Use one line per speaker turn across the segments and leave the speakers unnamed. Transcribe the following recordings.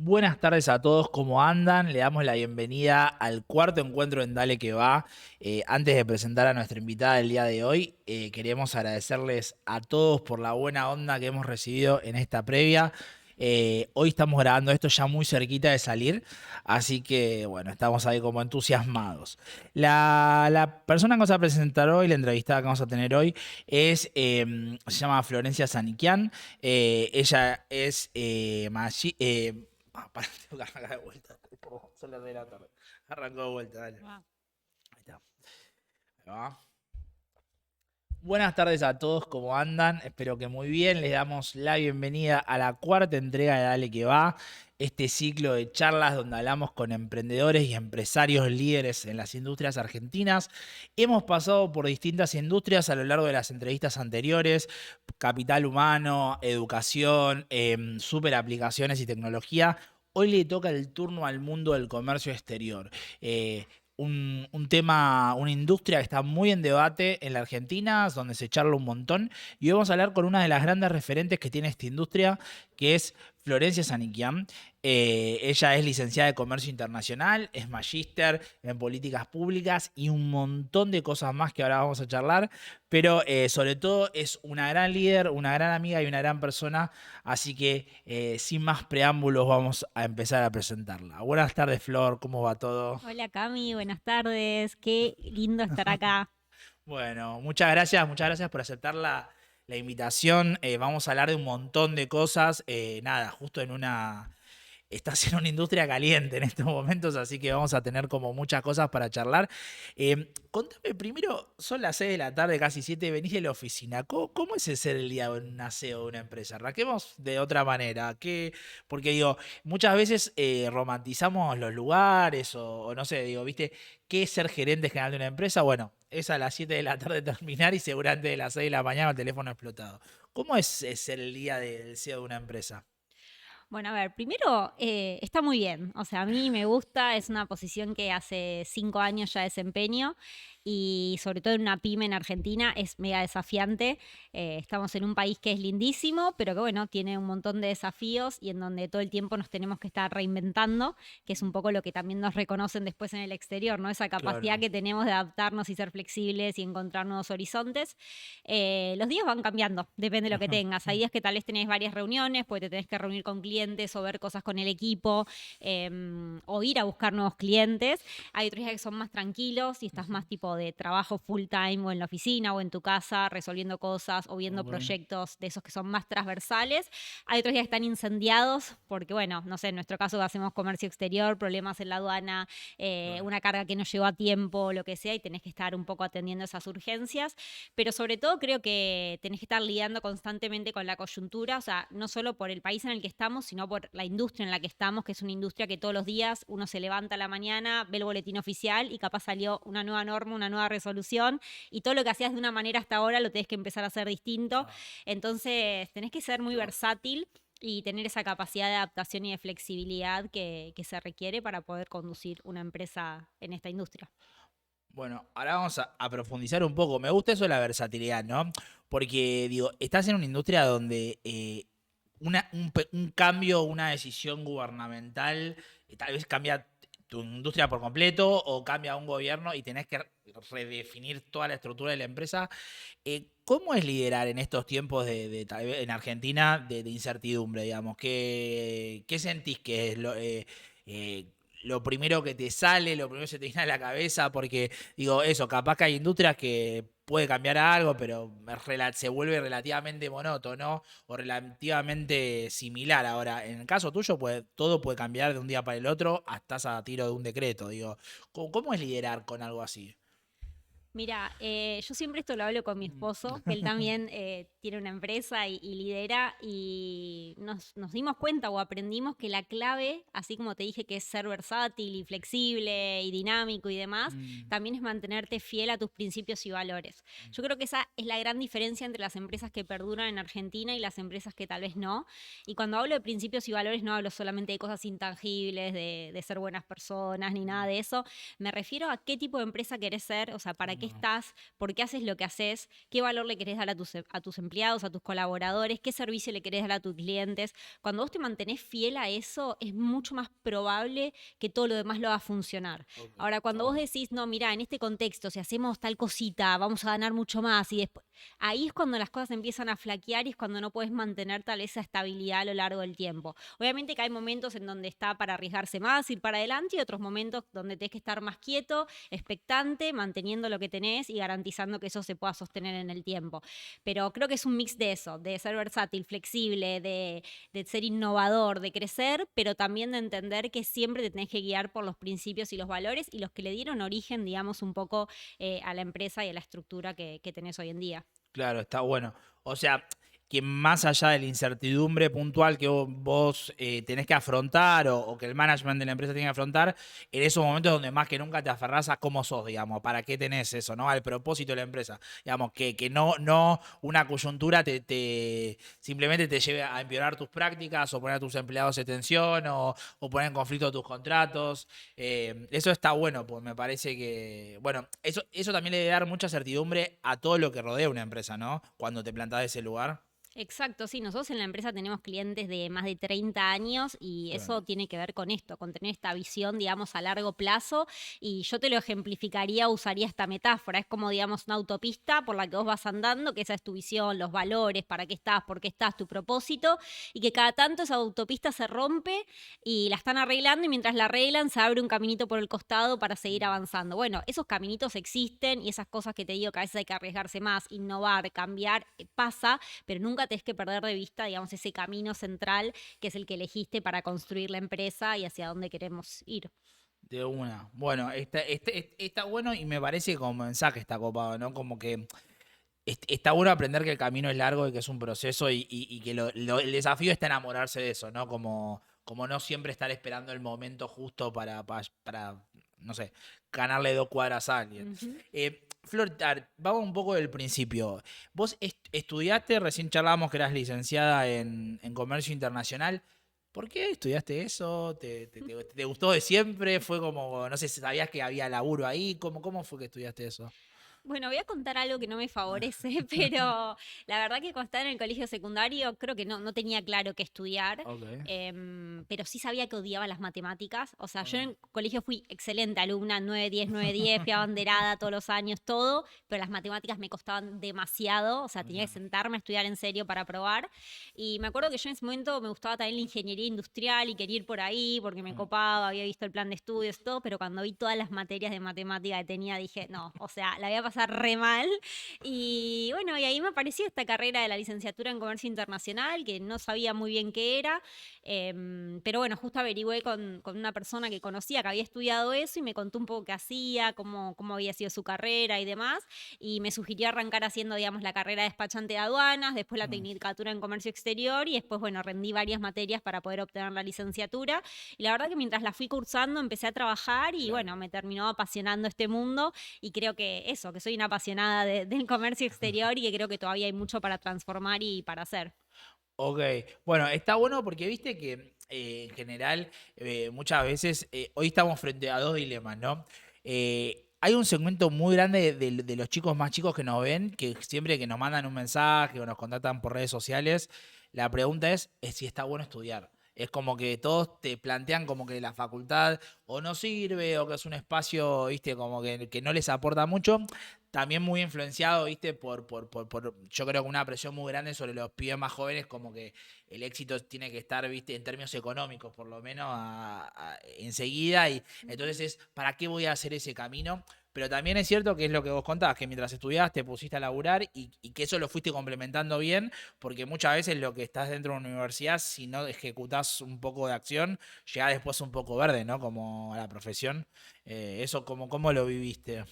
Buenas tardes a todos, ¿cómo andan? Le damos la bienvenida al cuarto encuentro en Dale que va. Antes de presentar a nuestra invitada del día de hoy, queremos agradecerles a todos por la buena onda que hemos recibido en esta previa. Hoy estamos grabando esto ya muy cerquita de salir, así que bueno, estamos ahí como entusiasmados. La persona que vamos a presentar hoy, la entrevistada que vamos a tener hoy, se llama Florencia Saniquian. Ella es para, tengo que arrancar de vuelta. Son las 2 de la tarde. Arrancó de vuelta, dale.
Wow.
Ahí está. Ahí va. Buenas tardes a todos, ¿cómo andan? Espero que muy bien. Les damos la bienvenida a la cuarta entrega de Dale que va. Este ciclo de charlas donde hablamos con emprendedores y empresarios líderes en las industrias argentinas. Hemos pasado por distintas industrias a lo largo de las entrevistas anteriores: capital humano, educación, super aplicaciones y tecnología. Hoy le toca el turno al mundo del comercio exterior. Eh, un tema, una industria que está muy en debate en la Argentina, donde se charla un montón. Y hoy vamos a hablar con una de las grandes referentes que tiene esta industria, que es Florencia Saniquian. Ella es licenciada de Comercio Internacional, es magíster en Políticas Públicas y un montón de cosas más que ahora vamos a charlar. Pero sobre todo es una gran líder, una gran amiga y una gran persona. Así que sin más preámbulos vamos a empezar a presentarla. Buenas tardes, Flor, ¿cómo va todo?
Hola Cami, buenas tardes. Qué lindo estar acá.
Bueno, muchas gracias por aceptar la invitación. Vamos a hablar de un montón de cosas. Nada, justo en una... Estás en una industria caliente en estos momentos, así que vamos a tener como muchas cosas para charlar. Contame primero, son las 6 de la tarde, casi 7, venís de la oficina. ¿Cómo es ese ser el día de un aseo de una empresa? Arranquemos de otra manera. Porque digo, muchas veces romantizamos los lugares o no sé, digo, ¿viste? ¿Qué es ser gerente general de una empresa? Bueno, es a las 7 de la tarde terminar y seguramente de las 6 de la mañana el teléfono explotado. ¿Cómo es ser el día del CEO de una empresa?
Bueno, a ver, primero está muy bien. O sea, a mí me gusta, es una posición que hace 5 años ya desempeño y sobre todo en una pyme en Argentina es mega desafiante. Estamos en un país que es lindísimo, pero que bueno, tiene un montón de desafíos y en donde todo el tiempo nos tenemos que estar reinventando, que es un poco lo que también nos reconocen después en el exterior, ¿no? Esa capacidad
Claro.
que tenemos de adaptarnos y ser flexibles y encontrar nuevos horizontes. Los días van cambiando, depende de lo que tengas. Hay días que tal vez tenés varias reuniones, porque te tenés que reunir con clientes o ver cosas con el equipo, o ir a buscar nuevos clientes. Hay otros días que son más tranquilos y estás más tipo de trabajo full time o en la oficina o en tu casa resolviendo cosas o viendo
Ok.
proyectos de esos que son más transversales. Hay otros días que están incendiados porque, bueno, no sé, en nuestro caso hacemos comercio exterior, problemas en la aduana,
Claro.
una carga que no llegó a tiempo, lo que sea, y tenés que estar un poco atendiendo esas urgencias. Pero sobre todo creo que tenés que estar lidiando constantemente con la coyuntura, o sea, no solo por el país en el que estamos, sino por la industria en la que estamos, que es una industria que todos los días uno se levanta a la mañana, ve el boletín oficial y capaz salió una nueva norma, una nueva resolución, y todo lo que hacías de una manera hasta ahora lo tenés que empezar a hacer distinto.
Ah,
Entonces, tenés que ser muy
claro.
versátil y tener esa capacidad de adaptación y de flexibilidad que se requiere para poder conducir una empresa en esta industria.
Bueno, ahora vamos a profundizar un poco. Me gusta eso de la versatilidad, ¿no? Porque, digo, estás en una industria donde un cambio, una decisión gubernamental, tal vez cambia tu industria por completo o cambia un gobierno y tenés que redefinir toda la estructura de la empresa. ¿Cómo es liderar en estos tiempos tal vez en Argentina de incertidumbre, digamos? ¿Qué sentís que es eh, lo primero que te sale, lo primero que se te viene a la cabeza? Porque digo, eso, capaz que hay industrias que puede cambiar algo, pero se vuelve relativamente monótono o relativamente similar. Ahora, en el caso tuyo, todo puede cambiar de un día para el otro, hasta a tiro de un decreto. Digo, ¿cómo es liderar con algo así?
Mira, yo siempre esto lo hablo con mi esposo, que él también tiene una empresa y lidera, y nos dimos cuenta o aprendimos que la clave, así como te dije que es ser versátil y flexible y dinámico y demás,
Mm,
también es mantenerte fiel a tus principios y valores. Yo creo que esa es la gran diferencia entre las empresas que perduran en Argentina y las empresas que tal vez no. Y cuando hablo de principios y valores no hablo solamente de cosas intangibles, de ser buenas personas, ni nada
mm,
de eso. Me refiero a qué tipo de empresa querés ser, o sea, para qué qué estás, por qué haces lo que haces, qué valor le querés dar a tus empleados, a tus colaboradores, qué servicio le querés dar a tus clientes. Cuando vos te mantenés fiel a eso, es mucho más probable que todo lo demás lo haga funcionar.
Ok,
Ahora,
está
cuando vos
bueno.
decís, no, mira, en este contexto, si hacemos tal cosita, vamos a ganar mucho más, y después, ahí es cuando las cosas empiezan a flaquear y es cuando no puedes mantener tal esa estabilidad a lo largo del tiempo. Obviamente que hay momentos en donde está para arriesgarse más, ir para adelante, y otros momentos donde tenés que estar más quieto, expectante, manteniendo lo que tenés y garantizando que eso se pueda sostener en el tiempo. Pero creo que es un mix de eso, de ser versátil, flexible, de ser innovador, de crecer, pero también de entender que siempre te tenés que guiar por los principios y los valores y los que le dieron origen, digamos, un poco a la empresa y a la estructura que tenés hoy en día.
Claro, está bueno. O sea, que más allá de la incertidumbre puntual que vos, tenés que afrontar o que el management de la empresa tiene que afrontar, en esos momentos donde más que nunca te aferrás a cómo sos, digamos, para qué tenés eso, ¿no? Al propósito de la empresa. Digamos, que no una coyuntura simplemente te lleve a empeorar tus prácticas o poner a tus empleados en tensión o poner en conflicto tus contratos. Eso está bueno, pues me parece que, bueno, eso también le debe dar mucha certidumbre a todo lo que rodea una empresa, ¿no? Cuando te plantás de ese lugar.
Exacto, sí, nosotros en la empresa tenemos clientes de más de 30 años y
Sí.
eso tiene que ver con esto, con tener esta visión, digamos, a largo plazo. Y yo te lo ejemplificaría, usaría esta metáfora. Es como, digamos, una autopista por la que vos vas andando, que esa es tu visión, los valores, para qué estás, por qué estás, tu propósito, y que cada tanto esa autopista se rompe y la están arreglando y mientras la arreglan se abre un caminito por el costado para seguir avanzando. Bueno, esos caminitos existen y esas cosas que te digo que a veces hay que arriesgarse más, innovar, cambiar, pasa, pero nunca tenés que perder de vista, digamos, ese camino central que es el que elegiste para construir la empresa y hacia dónde queremos ir.
De una. Bueno, está bueno y me parece que como mensaje está copado, ¿no? Como que está bueno aprender que el camino es largo y que es un proceso y que el desafío está enamorarse de eso, ¿no? Como no siempre estar esperando el momento justo para no sé, ganarle 2 cuadras a alguien.
Ujú.
Flor, vamos un poco del principio. Vos estudiaste, recién charlábamos que eras licenciada en Comercio Internacional. ¿Por qué estudiaste eso? ¿Te gustó de siempre? ¿Fue como, no sé, si sabías que había laburo ahí? ¿Cómo fue que estudiaste eso?
Bueno, voy a contar algo que no me favorece, pero la verdad que cuando estaba en el colegio secundario creo que no tenía claro qué estudiar,
Ok.
pero sí sabía que odiaba las matemáticas. O sea, yo en
Ok.
el colegio fui excelente alumna, 9-10, 9-10, fui abanderada todos los años, todo, pero las matemáticas me costaban demasiado, o sea, tenía que sentarme a estudiar en serio para probar. Y me acuerdo que yo en ese momento me gustaba también la ingeniería industrial y quería ir por ahí porque me copaba, había visto el plan de estudios, todo, pero cuando vi todas las materias de matemática que tenía, dije, no, o sea, la voy a pasar re mal. Y bueno, y ahí me apareció esta carrera de la licenciatura en comercio internacional, que no sabía muy bien qué era, pero bueno, justo averigüé con una persona que conocía que había estudiado eso y me contó un poco qué hacía, cómo había sido su carrera y demás, y me sugirió arrancar haciendo, digamos, la carrera de despachante de aduanas, después la tecnicatura en comercio exterior y después, bueno, rendí varias materias para poder obtener la licenciatura. Y la verdad que mientras la fui cursando empecé a trabajar y
Claro.
bueno, me terminó apasionando este mundo y creo que eso, que soy una apasionada del comercio exterior y que creo que todavía hay mucho para transformar y para hacer.
Ok, bueno, está bueno porque viste que en general muchas veces hoy estamos frente a dos dilemas, ¿no? Hay un segmento muy grande de los chicos más chicos que nos ven, que siempre que nos mandan un mensaje o nos contactan por redes sociales, la pregunta es si está bueno estudiar. Es como que todos te plantean como que la facultad o no sirve o que es un espacio, viste, como que no les aporta mucho. También muy influenciado, viste, yo creo que una presión muy grande sobre los pibes más jóvenes, como que el éxito tiene que estar, viste, en términos económicos, por lo menos enseguida. Y entonces ¿para qué voy a hacer ese camino? Pero también es cierto que es lo que vos contabas, que mientras estudiabas te pusiste a laburar y que eso lo fuiste complementando bien, porque muchas veces lo que estás dentro de una universidad, si no ejecutás un poco de acción, llega después un poco verde, ¿no? Como a la profesión. Eso, ¿cómo lo viviste?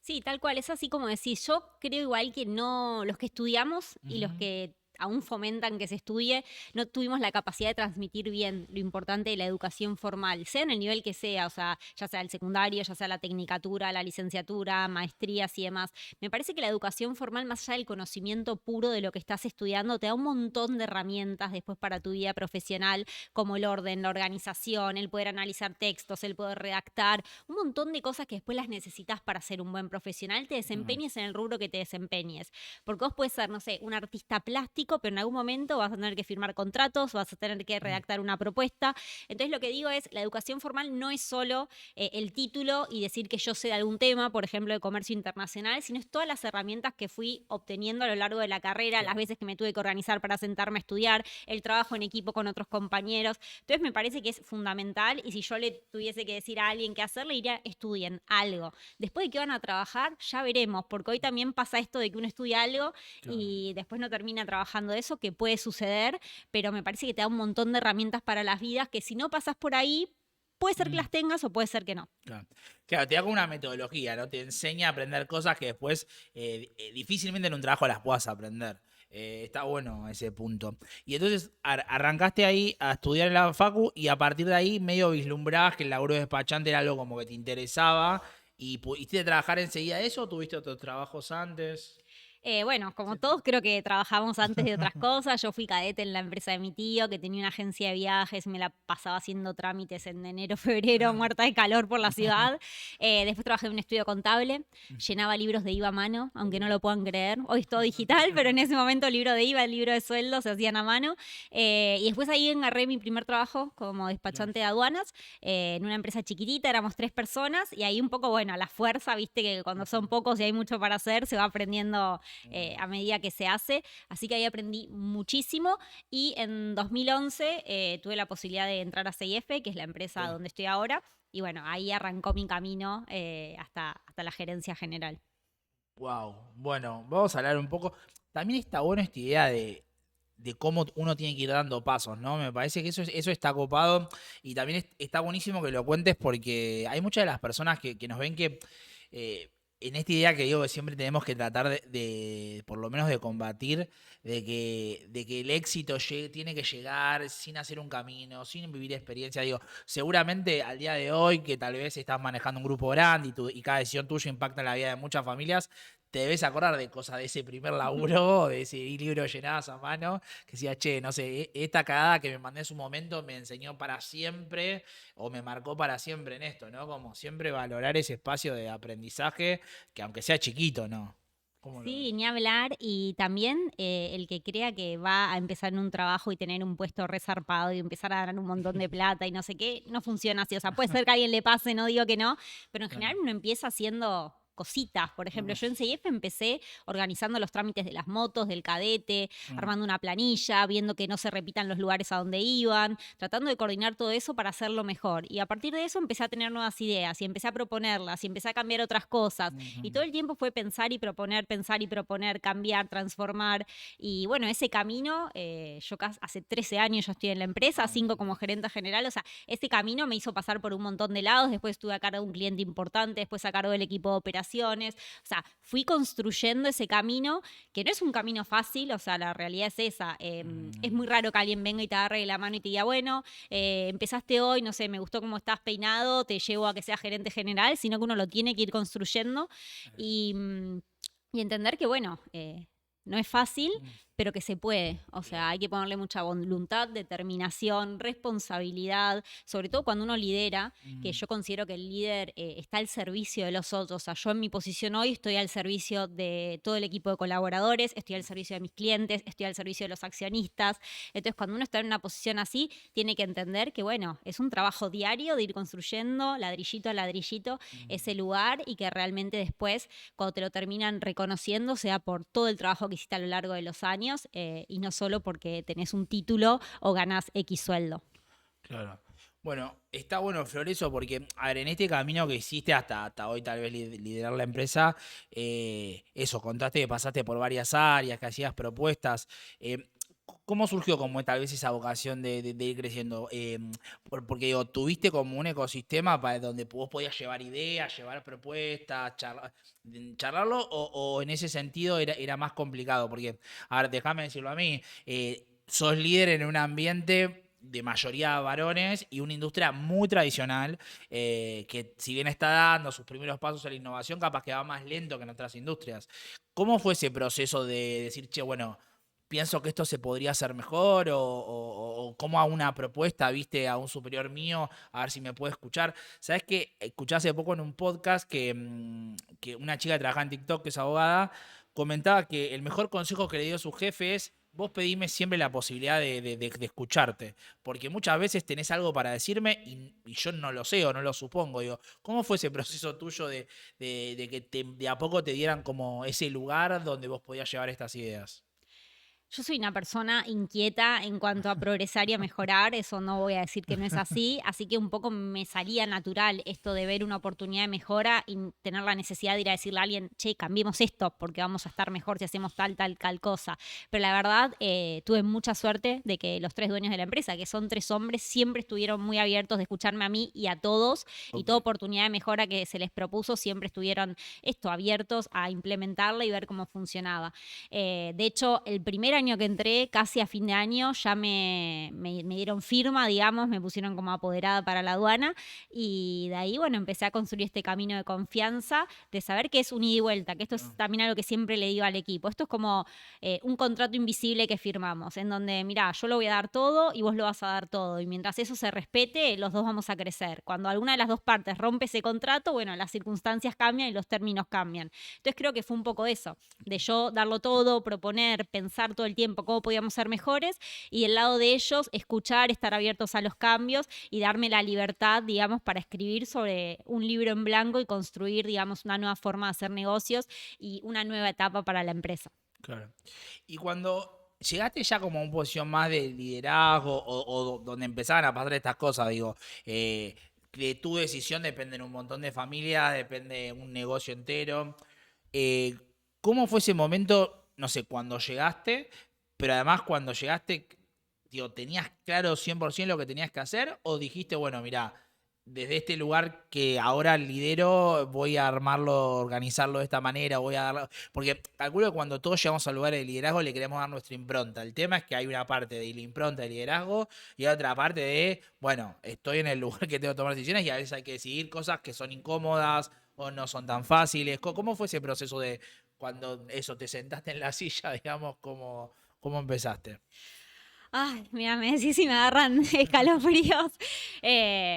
Sí, tal cual, es así como decís. Yo creo igual que no, los que estudiamos y los
Ujú.
que aún fomentan que se estudie, no tuvimos la capacidad de transmitir bien lo importante de la educación formal, sea en el nivel que sea, o sea, ya sea el secundario, ya sea la tecnicatura, la licenciatura, maestrías y demás. Me parece que la educación formal, más allá del conocimiento puro de lo que estás estudiando, te da un montón de herramientas después para tu vida profesional, como el orden, la organización, el poder analizar textos, el poder redactar, un montón de cosas que después las necesitas para ser un buen profesional, te desempeñes en el rubro que te desempeñes. Porque vos puedes ser, no sé, un artista plástico, pero en algún momento vas a tener que firmar contratos, vas a tener que redactar una propuesta. Entonces lo que digo es, la educación formal no es solo el título y decir que yo sé de algún tema, por ejemplo, de comercio internacional, sino es todas las herramientas que fui obteniendo a lo largo de la carrera, las veces que me tuve que organizar para sentarme a estudiar, el trabajo en equipo con otros compañeros. Entonces me parece que es fundamental y si yo le tuviese que decir a alguien qué hacer, le diría estudien algo. Después de que van a trabajar, ya veremos, porque hoy también pasa esto de que uno estudia algo y después no termina trabajando de eso, que puede suceder, pero me parece que te da un montón de herramientas para las vidas que si no pasas por ahí, puede ser que las tengas o puede ser que no.
Claro, te da como una metodología, ¿no? Te enseña a aprender cosas que después difícilmente en un trabajo las puedas aprender. Está bueno ese punto. Y entonces arrancaste ahí a estudiar en la facu y a partir de ahí medio vislumbrabas que el laburo de despachante era algo como que te interesaba y pudiste trabajar enseguida de eso o tuviste otros trabajos antes.
Bueno, como todos creo que trabajamos antes de otras cosas, yo fui cadete en la empresa de mi tío, que tenía una agencia de viajes, me la pasaba haciendo trámites en enero, febrero, muerta de calor por la ciudad. Después trabajé en un estudio contable, llenaba libros de IVA a mano, aunque no lo puedan creer. Hoy es todo digital, pero en ese momento libro de IVA, el libro de sueldo se hacían a mano. Y después ahí agarré mi primer trabajo como despachante de aduanas, en una empresa chiquitita, éramos 3 personas, y ahí un poco, bueno, a la fuerza, viste que cuando son pocos y hay mucho para hacer, se va aprendiendo a medida que se hace. Así que ahí aprendí muchísimo y en 2011 tuve la posibilidad de entrar a CIF, que es la empresa donde estoy ahora. Y bueno, ahí arrancó mi camino hasta la gerencia general.
Wow. Bueno, vamos a hablar un poco. También está bueno esta idea de cómo uno tiene que ir dando pasos, ¿no? Me parece que eso está copado y también está buenísimo que lo cuentes porque hay muchas de las personas que nos ven que eh, en esta idea que digo que siempre tenemos que tratar por lo menos de combatir, de que el éxito tiene que llegar sin hacer un camino, sin vivir experiencia. Digo, seguramente al día de hoy que tal vez estás manejando un grupo grande y cada decisión tuya impacta en la vida de muchas familias, te debes acordar de cosas de ese primer laburo, de ese libro llenabas a mano, que decía, che, no sé, esta cagada que me mandé en su momento me enseñó para siempre o me marcó para siempre en esto, ¿no? Como siempre valorar ese espacio de aprendizaje, que aunque sea chiquito, ¿no? ¿Cómo lo
Sí,
ves?
ni hablar. Y también el que crea que va a empezar en un trabajo y tener un puesto resarpado y empezar a ganar un montón de plata y no sé qué, no funciona así. O sea, puede ser que a alguien le pase, no digo que no, pero en general
Claro.
uno empieza haciendo cositas. Por ejemplo, yo en CIF empecé organizando los trámites de las motos, del cadete, armando una planilla, viendo que no se repitan los lugares a donde iban, tratando de coordinar todo eso para hacerlo mejor. Y a partir de eso empecé a tener nuevas ideas y empecé a proponerlas y empecé a cambiar otras cosas. Y todo el tiempo fue pensar y proponer, cambiar, transformar. Y bueno, ese camino, yo hace 13 años ya estoy en la empresa, 5 como gerente general, o sea, ese camino me hizo pasar por un montón de lados, después estuve a cargo de un cliente importante, después a cargo del equipo de operaciones, o sea, fui construyendo ese camino, que no es un camino fácil, o sea, la realidad es esa. Es muy raro que alguien venga y te agarre la mano y te diga, bueno, empezaste hoy, no sé, me gustó cómo estás peinado, te llevo a que seas gerente general, sino que uno lo tiene que ir construyendo y, y entender que, bueno, no es fácil, pero que se puede. O sea, hay que ponerle mucha voluntad, determinación, responsabilidad, sobre todo cuando uno lidera, que yo considero que el líder está al servicio de los otros. O sea, yo en mi posición hoy estoy al servicio de todo el equipo de colaboradores, estoy al servicio de mis clientes, estoy al servicio de los accionistas. Entonces, cuando uno está en una posición así, tiene que entender que, bueno, es un trabajo diario de ir construyendo ladrillito a ladrillito ese lugar y que realmente después, cuando te lo terminan reconociendo, sea por todo el trabajo que hiciste a lo largo de los años y no solo porque tenés un título o ganás X sueldo.
Claro. Bueno, está bueno, Flor, eso, porque, a ver, en este camino que hiciste hasta hoy, tal vez liderar la empresa, eso, contaste que pasaste por varias áreas, que hacías propuestas. ¿Cómo surgió como tal vez esa vocación de ir creciendo? Porque digo, tuviste como un ecosistema para donde vos podías llevar ideas, llevar propuestas, charlarlo, o en ese sentido era más complicado. Porque, a ver, déjame decirlo a mí, sos líder en un ambiente de mayoría de varones y una industria muy tradicional que si bien está dando sus primeros pasos en la innovación, capaz que va más lento que en otras industrias. ¿Cómo fue ese proceso de decir, che, bueno, pienso que esto se podría hacer mejor o cómo a una propuesta, viste, a un superior mío, a ver si me puede escuchar? ¿Sabes qué? Escuché hace poco en un podcast que una chica que trabaja en TikTok, que es abogada, comentaba que el mejor consejo que le dio a su jefe es: vos pedime siempre la posibilidad de escucharte, porque muchas veces tenés algo para decirme y yo no lo sé o no lo supongo. Digo, ¿cómo fue ese proceso tuyo de que de a poco te dieran como ese lugar donde vos podías llevar estas ideas?
Yo soy una persona inquieta en cuanto a progresar y a mejorar, eso no voy a decir que no es así que un poco me salía natural esto de ver una oportunidad de mejora y tener la necesidad de ir a decirle a alguien, che, cambiemos esto porque vamos a estar mejor si hacemos tal cosa. Pero la verdad, tuve mucha suerte de que los 3 dueños de la empresa, que son 3 hombres, siempre estuvieron muy abiertos de escucharme a mí y a todos, y
Ok.
toda oportunidad de mejora que se les propuso, siempre estuvieron abiertos a implementarla y ver cómo funcionaba. De hecho, el primer año que entré, casi a fin de año, ya me dieron firma, digamos, me pusieron como apoderada para la aduana y de ahí, bueno, empecé a construir este camino de confianza, de saber que es un ida y vuelta, que esto es también algo que siempre le digo al equipo. Esto es como un contrato invisible que firmamos, en donde, mirá, yo lo voy a dar todo y vos lo vas a dar todo. Y mientras eso se respete, los dos vamos a crecer. Cuando alguna de las dos partes rompe ese contrato, bueno, las circunstancias cambian y los términos cambian. Entonces creo que fue un poco eso, de yo darlo todo, proponer, pensar todo el tiempo cómo podíamos ser mejores y del lado de ellos escuchar, estar abiertos a los cambios y darme la libertad, digamos, para escribir sobre un libro en blanco y construir, digamos, una nueva forma de hacer negocios y una nueva etapa para la empresa.
Claro. Y cuando llegaste ya como a una posición más de liderazgo o donde empezaban a pasar estas cosas, digo, de tu decisión dependen un montón de familias, depende un negocio entero. eh, ¿Cómo fue ese momento, no sé, cuando llegaste, pero además cuando llegaste, digo, ¿tenías claro 100% lo que tenías que hacer o dijiste, bueno, mira, desde este lugar que ahora lidero, voy a armarlo, organizarlo de esta manera, voy a darlo? Porque calculo que cuando todos llegamos al lugar de liderazgo le queremos dar nuestra impronta. El tema es que hay una parte de la impronta de liderazgo y otra parte de, bueno, estoy en el lugar que tengo que tomar decisiones y a veces hay que decidir cosas que son incómodas o no son tan fáciles. ¿Cómo fue ese proceso de cuando eso te sentaste en la silla, digamos, cómo empezaste?
Ay, mira, me decís y me agarran escalofríos.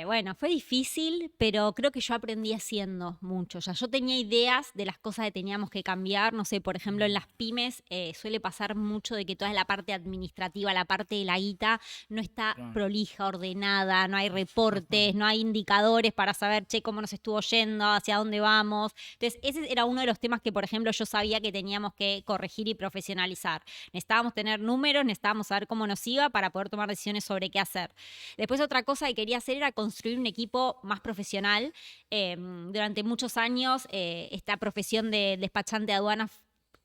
Bueno, fue difícil, pero creo que yo aprendí haciendo mucho. Ya yo tenía ideas de las cosas que teníamos que cambiar. No sé, por ejemplo, en
Mm,
las pymes suele pasar mucho de que toda la parte administrativa, la parte de la guita, no está
claro.
prolija, ordenada, no hay reportes, no hay indicadores para saber, che, cómo nos estuvo yendo, hacia dónde vamos. Entonces, ese era uno de los temas que, por ejemplo, yo sabía que teníamos que corregir y profesionalizar. Necesitábamos tener números, necesitábamos saber cómo nos iba para poder tomar decisiones sobre qué hacer. Después otra cosa que quería hacer era construir un equipo más profesional. Durante muchos años esta profesión de despachante de aduanas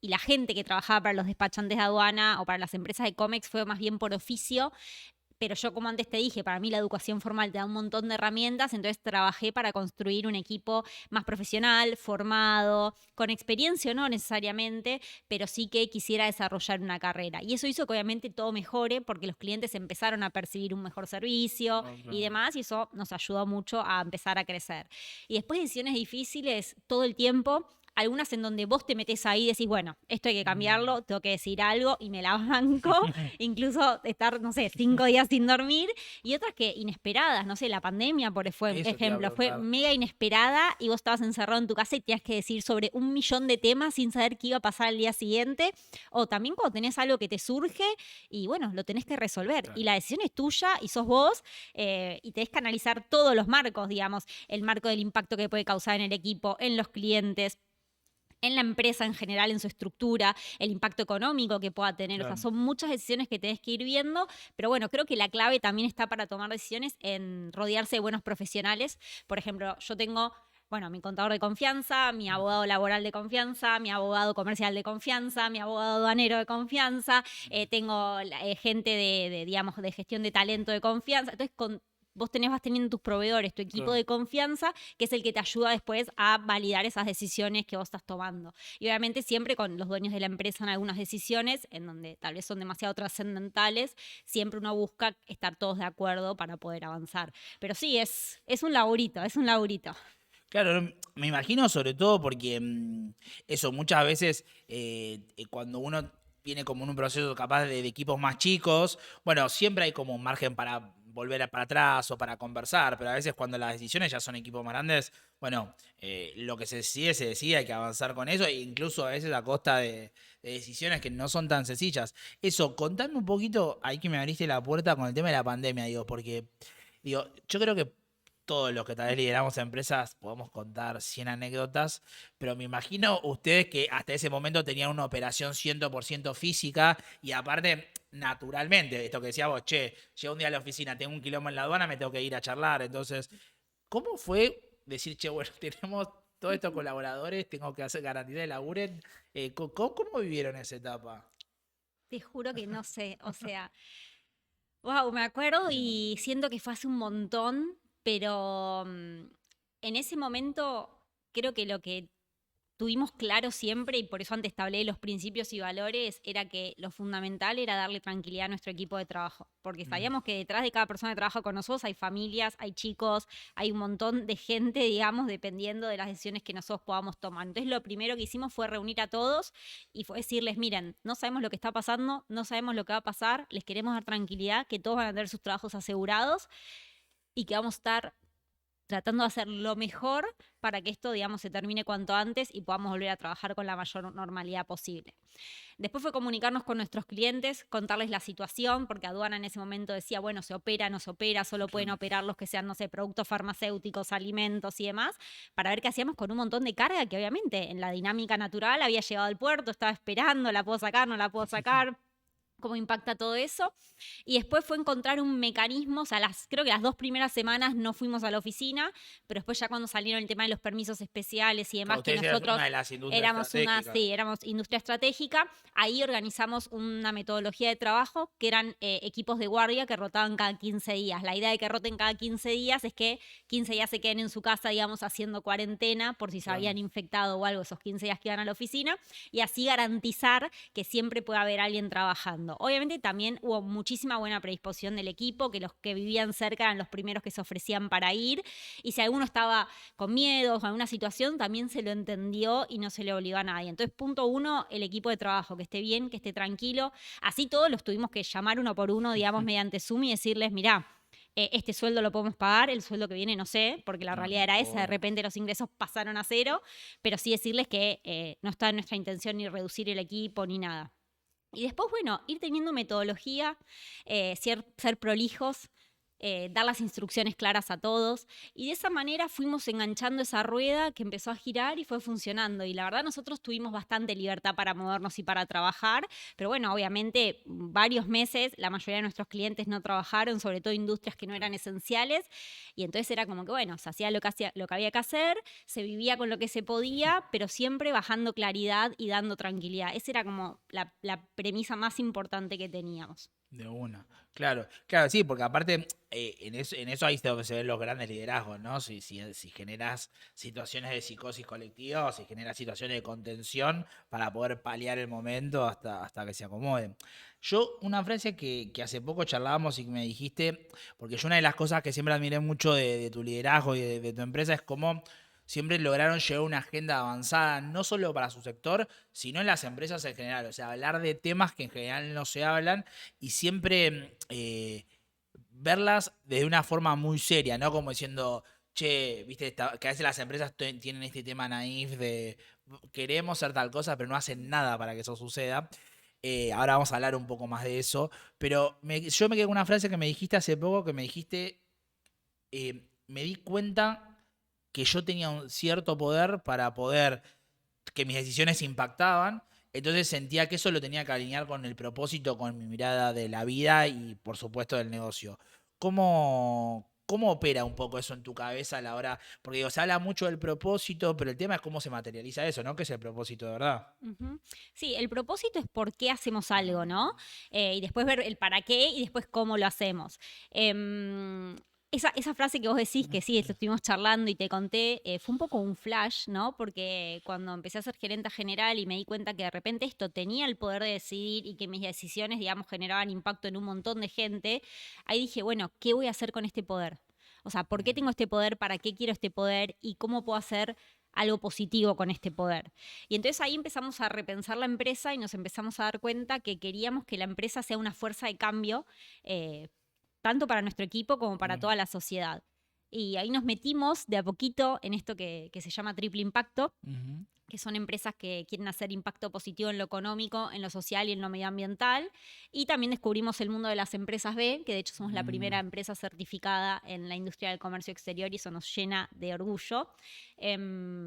y la gente que trabajaba para los despachantes de aduana o para las empresas de cómics fue más bien por oficio, pero yo, como antes te dije, para mí la educación formal te da un montón de herramientas, entonces trabajé para construir un equipo más profesional, formado, con experiencia o no necesariamente, pero sí que quisiera desarrollar una carrera. Y eso hizo que obviamente todo mejore porque los clientes empezaron a percibir un mejor servicio y
Ok.
demás, y eso nos ayudó mucho a empezar a crecer. Y después decisiones difíciles todo el tiempo, algunas en donde vos te metés ahí y decís, bueno, esto hay que
Mm.
cambiarlo, tengo que decir algo y me la banco, incluso estar, no sé, 5 días sin dormir, y otras que inesperadas, no sé, la pandemia, por
Eso te iba a
ejemplo, fue
preguntar.
mega inesperada y vos estabas encerrado en tu casa y tenías que decir sobre 1 millón de temas sin saber qué iba a pasar al día siguiente, o también cuando tenés algo que te surge y bueno, lo tenés que resolver, y
Claro.
la decisión es tuya y sos vos, y tenés que analizar todos los marcos, digamos, el marco del impacto que puede causar en el equipo, en los clientes, en la empresa en general, en su estructura, el impacto económico que pueda tener. O sea,
Claro.
son muchas decisiones que tenés que ir viendo, pero bueno, creo que la clave también está para tomar decisiones en rodearse de buenos profesionales. Por ejemplo, yo tengo bueno, mi contador de confianza, mi abogado laboral de confianza, mi abogado comercial de confianza, mi abogado aduanero de confianza, tengo gente digamos, de gestión de talento de confianza. Entonces, vos vas teniendo tus proveedores, tu equipo
Claro.
de confianza, que es el que te ayuda después a validar esas decisiones que vos estás tomando. Y obviamente siempre con los dueños de la empresa en algunas decisiones, en donde tal vez son demasiado trascendentales, siempre uno busca estar todos de acuerdo para poder avanzar. Pero sí, es un laburito, es un laburito.
Claro, me imagino sobre todo porque eso, muchas veces cuando uno viene como en un proceso capaz de equipos más chicos, bueno, siempre hay como un margen para volver para atrás o para conversar, pero a veces cuando las decisiones ya son equipos más grandes, bueno, lo que se decide, hay que avanzar con eso, e incluso a veces a costa de decisiones que no son tan sencillas. Eso, contame un poquito, ahí que me abriste la puerta con el tema de la pandemia, digo, porque digo, yo creo que todos los que tal vez lideramos empresas podemos contar 100 anécdotas, pero me imagino ustedes que hasta ese momento tenían una operación 100% física y aparte, naturalmente, esto que decías vos, che, llego un día a la oficina, tengo un quilombo en la aduana, me tengo que ir a charlar. Entonces, ¿cómo fue decir, che, bueno, tenemos todos estos colaboradores, tengo que hacer garantía de laburen? ¿Cómo vivieron esa etapa?
Te juro que no sé, o sea, wow, me acuerdo y siento que fue hace un montón, pero en ese momento creo que lo que tuvimos claro siempre, y por eso antes te hablé de los principios y valores, era que lo fundamental era darle tranquilidad a nuestro equipo de trabajo, porque
Mm,
sabíamos que detrás de cada persona que trabaja con nosotros hay familias, hay chicos, hay un montón de gente, digamos, dependiendo de las decisiones que nosotros podamos tomar. Entonces lo primero que hicimos fue reunir a todos y fue decirles, miren, no sabemos lo que está pasando, no sabemos lo que va a pasar, les queremos dar tranquilidad, que todos van a tener sus trabajos asegurados y que vamos a estar tratando de hacer lo mejor para que esto, digamos, se termine cuanto antes y podamos volver a trabajar con la mayor normalidad posible. Después fue comunicarnos con nuestros clientes, contarles la situación, porque aduana en ese momento decía, bueno, se opera, no se opera, solo pueden
claro.
operar los que sean, no sé, productos farmacéuticos, alimentos y demás, para ver qué hacíamos con un montón de carga que obviamente en la dinámica natural había llegado al puerto, estaba esperando, la puedo sacar, no la puedo sacar, cómo impacta todo eso. Y después fue encontrar un mecanismo, o sea, creo que las 2 primeras semanas no fuimos a la oficina, pero después ya cuando salieron el tema de los permisos especiales y
Claro,
demás, que
ustedes eran una
nosotros
de las industrias
éramos una,
estratégicas.
sí, éramos industria estratégica, ahí organizamos una metodología de trabajo que eran equipos de guardia que rotaban cada 15 días. La idea de que roten cada 15 días es que 15 días se queden en su casa, digamos, haciendo cuarentena por si se
Claro.
habían infectado o algo esos 15 días que iban a la oficina y así garantizar que siempre pueda haber alguien trabajando. Obviamente también hubo muchísima buena predisposición del equipo, que los que vivían cerca eran los primeros que se ofrecían para ir, y si alguno estaba con miedo o alguna situación, también se lo entendió y no se le obligó a nadie. Entonces, punto uno, el equipo de trabajo, que esté bien, que esté tranquilo. Así todos los tuvimos que llamar uno por uno, digamos, mediante Zoom y decirles, mirá, este sueldo lo podemos pagar, el sueldo que viene no sé, porque la
No,
realidad era esa, de
obvio.
repente los ingresos pasaron a cero, pero sí decirles que no está en nuestra intención ni reducir el equipo ni nada. Y después, bueno, ir teniendo metodología, ser prolijos, dar las instrucciones claras a todos. Y de esa manera fuimos enganchando esa rueda que empezó a girar y fue funcionando. Y la verdad nosotros tuvimos bastante libertad para movernos y para trabajar. Pero bueno, obviamente varios meses la mayoría de nuestros clientes no trabajaron, sobre todo industrias que no eran esenciales. Y entonces era como que, bueno, se hacía lo que había que hacer, se vivía con lo que se podía, pero siempre bajando claridad y dando tranquilidad. Esa era como la premisa más importante que teníamos.
De una. Claro, claro, sí, porque aparte en eso ahí es donde se ven los grandes liderazgos, ¿no? Si generas situaciones de psicosis colectiva o si generas situaciones de contención para poder paliar el momento hasta que se acomoden. Yo, una frase que hace poco charlábamos y que me dijiste, porque yo una de las cosas que siempre admiré mucho de tu liderazgo y de tu empresa es cómo siempre lograron llevar una agenda avanzada, no solo para su sector, sino en las empresas en general. O sea, hablar de temas que en general no se hablan y siempre verlas de una forma muy seria, ¿no? Como diciendo, che, viste, que a veces las empresas tienen este tema naif de queremos hacer tal cosa, pero no hacen nada para que eso suceda. Ahora vamos a hablar un poco más de eso, pero yo me quedé con una frase que me dijiste hace poco, que me dijiste, me di cuenta que yo tenía un cierto poder para poder, que mis decisiones impactaban, entonces sentía que eso lo tenía que alinear con el propósito, con mi mirada de la vida y por supuesto del negocio. ¿Cómo, ¿Cómo opera un poco eso en tu cabeza a la hora? Porque digo, se habla mucho del propósito, pero el tema es cómo se materializa eso, ¿no? ¿Qué es el propósito de verdad?
Ujú. Sí, el propósito es por qué hacemos algo, ¿no? Y después ver el para qué y después cómo lo hacemos. Em, esa frase que vos decís, que sí, esto estuvimos charlando y te conté, fue un poco un flash, ¿no? Porque cuando empecé a ser gerente general y me di cuenta que de repente esto tenía el poder de decidir y que mis decisiones, digamos, generaban impacto en un montón de gente, ahí dije, bueno, ¿qué voy a hacer con este poder? O sea, ¿por qué tengo este poder? ¿Para qué quiero este poder? ¿Y cómo puedo hacer algo positivo con este poder? Y entonces ahí empezamos a repensar la empresa y nos empezamos a dar cuenta que queríamos que la empresa sea una fuerza de cambio, eh, tanto para nuestro equipo como para toda la sociedad. Y ahí nos metimos de a poquito en esto que se llama triple impacto,
Ujú.
que son empresas que quieren hacer impacto positivo en lo económico, en lo social y en lo medioambiental. Y también descubrimos el mundo de las empresas B, que de hecho somos la primera
Mm.
empresa certificada en la industria del comercio exterior y eso nos llena de orgullo.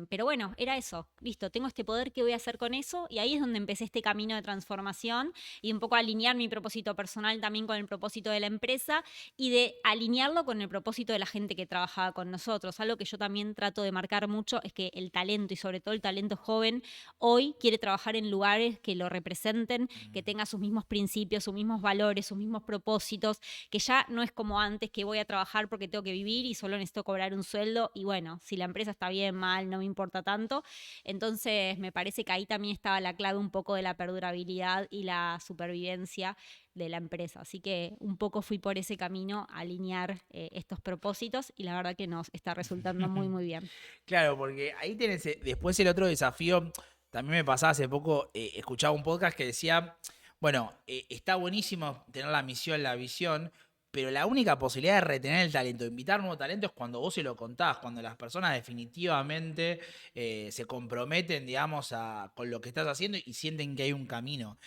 Pero bueno, era eso. Listo, tengo este poder, ¿qué voy a hacer con eso? Y ahí es donde empecé este camino de transformación y un poco alinear mi propósito personal también con el propósito de la empresa y de alinearlo con el propósito de la gente que trabajaba con nosotros. Algo que yo también trato de marcar mucho es que el talento y sobre todo el talento joven hoy quiere trabajar en lugares que lo representen, que tenga sus mismos principios, sus mismos valores, sus mismos propósitos, que ya no es como antes que voy a trabajar porque tengo que vivir y solo necesito cobrar un sueldo y bueno, si la empresa está bien, mal, no me importa tanto. Entonces me parece que ahí también estaba la clave un poco de la perdurabilidad y la supervivencia de la empresa. Así que un poco fui por ese camino a alinear estos propósitos y la verdad que nos está resultando muy, muy bien.
Claro, porque ahí tenés después el otro desafío. También me pasaba hace poco, escuchaba un podcast que decía, bueno, está buenísimo tener la misión, la visión, pero la única posibilidad de retener el talento, de invitar nuevo talento es cuando vos se lo contás, cuando las personas definitivamente se comprometen, digamos, con lo que estás haciendo y sienten que hay un camino.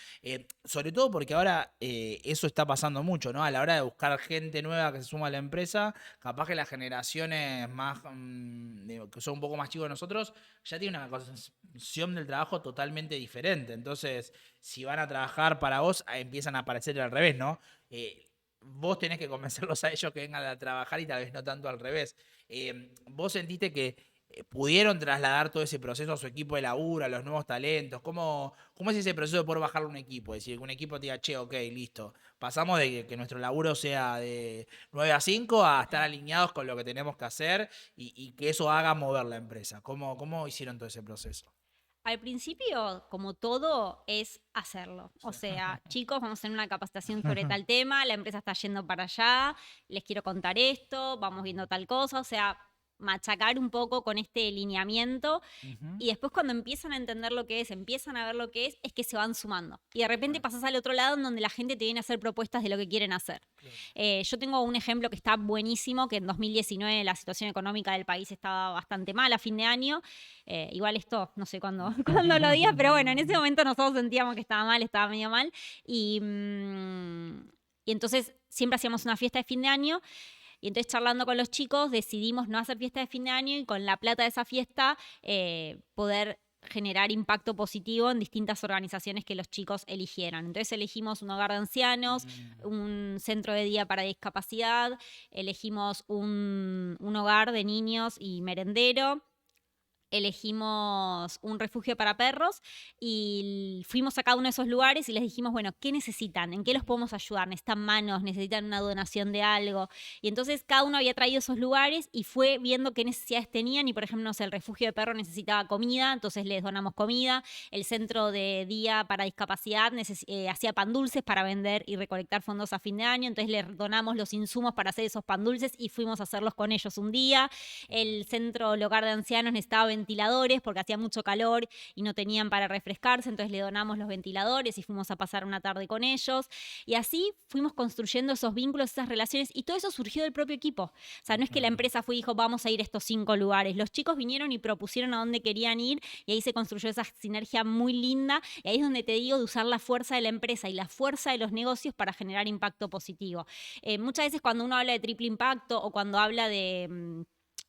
Sobre todo porque ahora eso está pasando mucho, ¿no? A la hora de buscar gente nueva que se suma a la empresa, capaz que las generaciones más que son un poco más chicos de nosotros ya tienen una concepción del trabajo totalmente diferente. Entonces, si van a trabajar para vos, empiezan a aparecer al revés, ¿no? Vos tenés que convencerlos a ellos que vengan a trabajar y tal vez no tanto al revés. ¿Vos sentiste que pudieron trasladar todo ese proceso a su equipo de laburo, a los nuevos talentos? ¿Cómo es ese proceso de poder bajarle a un equipo? Es decir, que un equipo te diga, che, ok, listo. Pasamos de que nuestro laburo sea de 9 a 5 a estar alineados con lo que tenemos que hacer y que eso haga mover la empresa. ¿Cómo hicieron todo ese proceso?
Al principio, como todo, es hacerlo. O
Sí.
sea, chicos, vamos a tener una capacitación sobre tal tema, la empresa está yendo para allá, les quiero contar esto, vamos viendo tal cosa. O sea, machacar un poco con este lineamiento
Ujú.
y después cuando empiezan a entender lo que es, empiezan a ver lo que es que se van sumando. Y de repente
Claro,
pasas al otro lado en donde la gente te viene a hacer propuestas de lo que quieren hacer.
claro.
Yo tengo un ejemplo que está buenísimo, que en 2019 la situación económica del país estaba bastante mal a fin de año. Igual esto, no sé cuándo, cuándo lo diga, pero bueno, en ese momento nosotros sentíamos que estaba mal, estaba medio mal. Y, y entonces siempre hacíamos una fiesta de fin de año y entonces charlando con los chicos decidimos no hacer fiesta de fin de año y con la plata de esa fiesta poder generar impacto positivo en distintas organizaciones que los chicos eligieran. Entonces elegimos un hogar de ancianos,
Mm.
un centro de día para discapacidad, elegimos un hogar de niños y merendero, elegimos un refugio para perros y fuimos a cada uno de esos lugares y les dijimos, bueno, ¿qué necesitan? ¿En qué los podemos ayudar? ¿Necesitan manos? ¿Necesitan una donación de algo? Y entonces cada uno había traído esos lugares y fue viendo qué necesidades tenían y, por ejemplo, no sé, el refugio de perros necesitaba comida, entonces les donamos comida. El centro de día para discapacidad hacía pan dulces para vender y recolectar fondos a fin de año, entonces les donamos los insumos para hacer esos pan dulces y fuimos a hacerlos con ellos un día. El centro, el hogar de ancianos necesitaba ventiladores porque hacía mucho calor y no tenían para refrescarse, entonces le donamos los ventiladores y fuimos a pasar una tarde con ellos. Y así fuimos construyendo esos vínculos, esas relaciones y todo eso surgió del propio equipo. O sea, no es que la empresa fue y dijo, vamos a ir a estos 5 lugares. Los chicos vinieron y propusieron a dónde querían ir y ahí se construyó esa sinergia muy linda y ahí es donde te digo de usar la fuerza de la empresa y la fuerza de los negocios para generar impacto positivo. Muchas veces cuando uno habla de triple impacto o cuando habla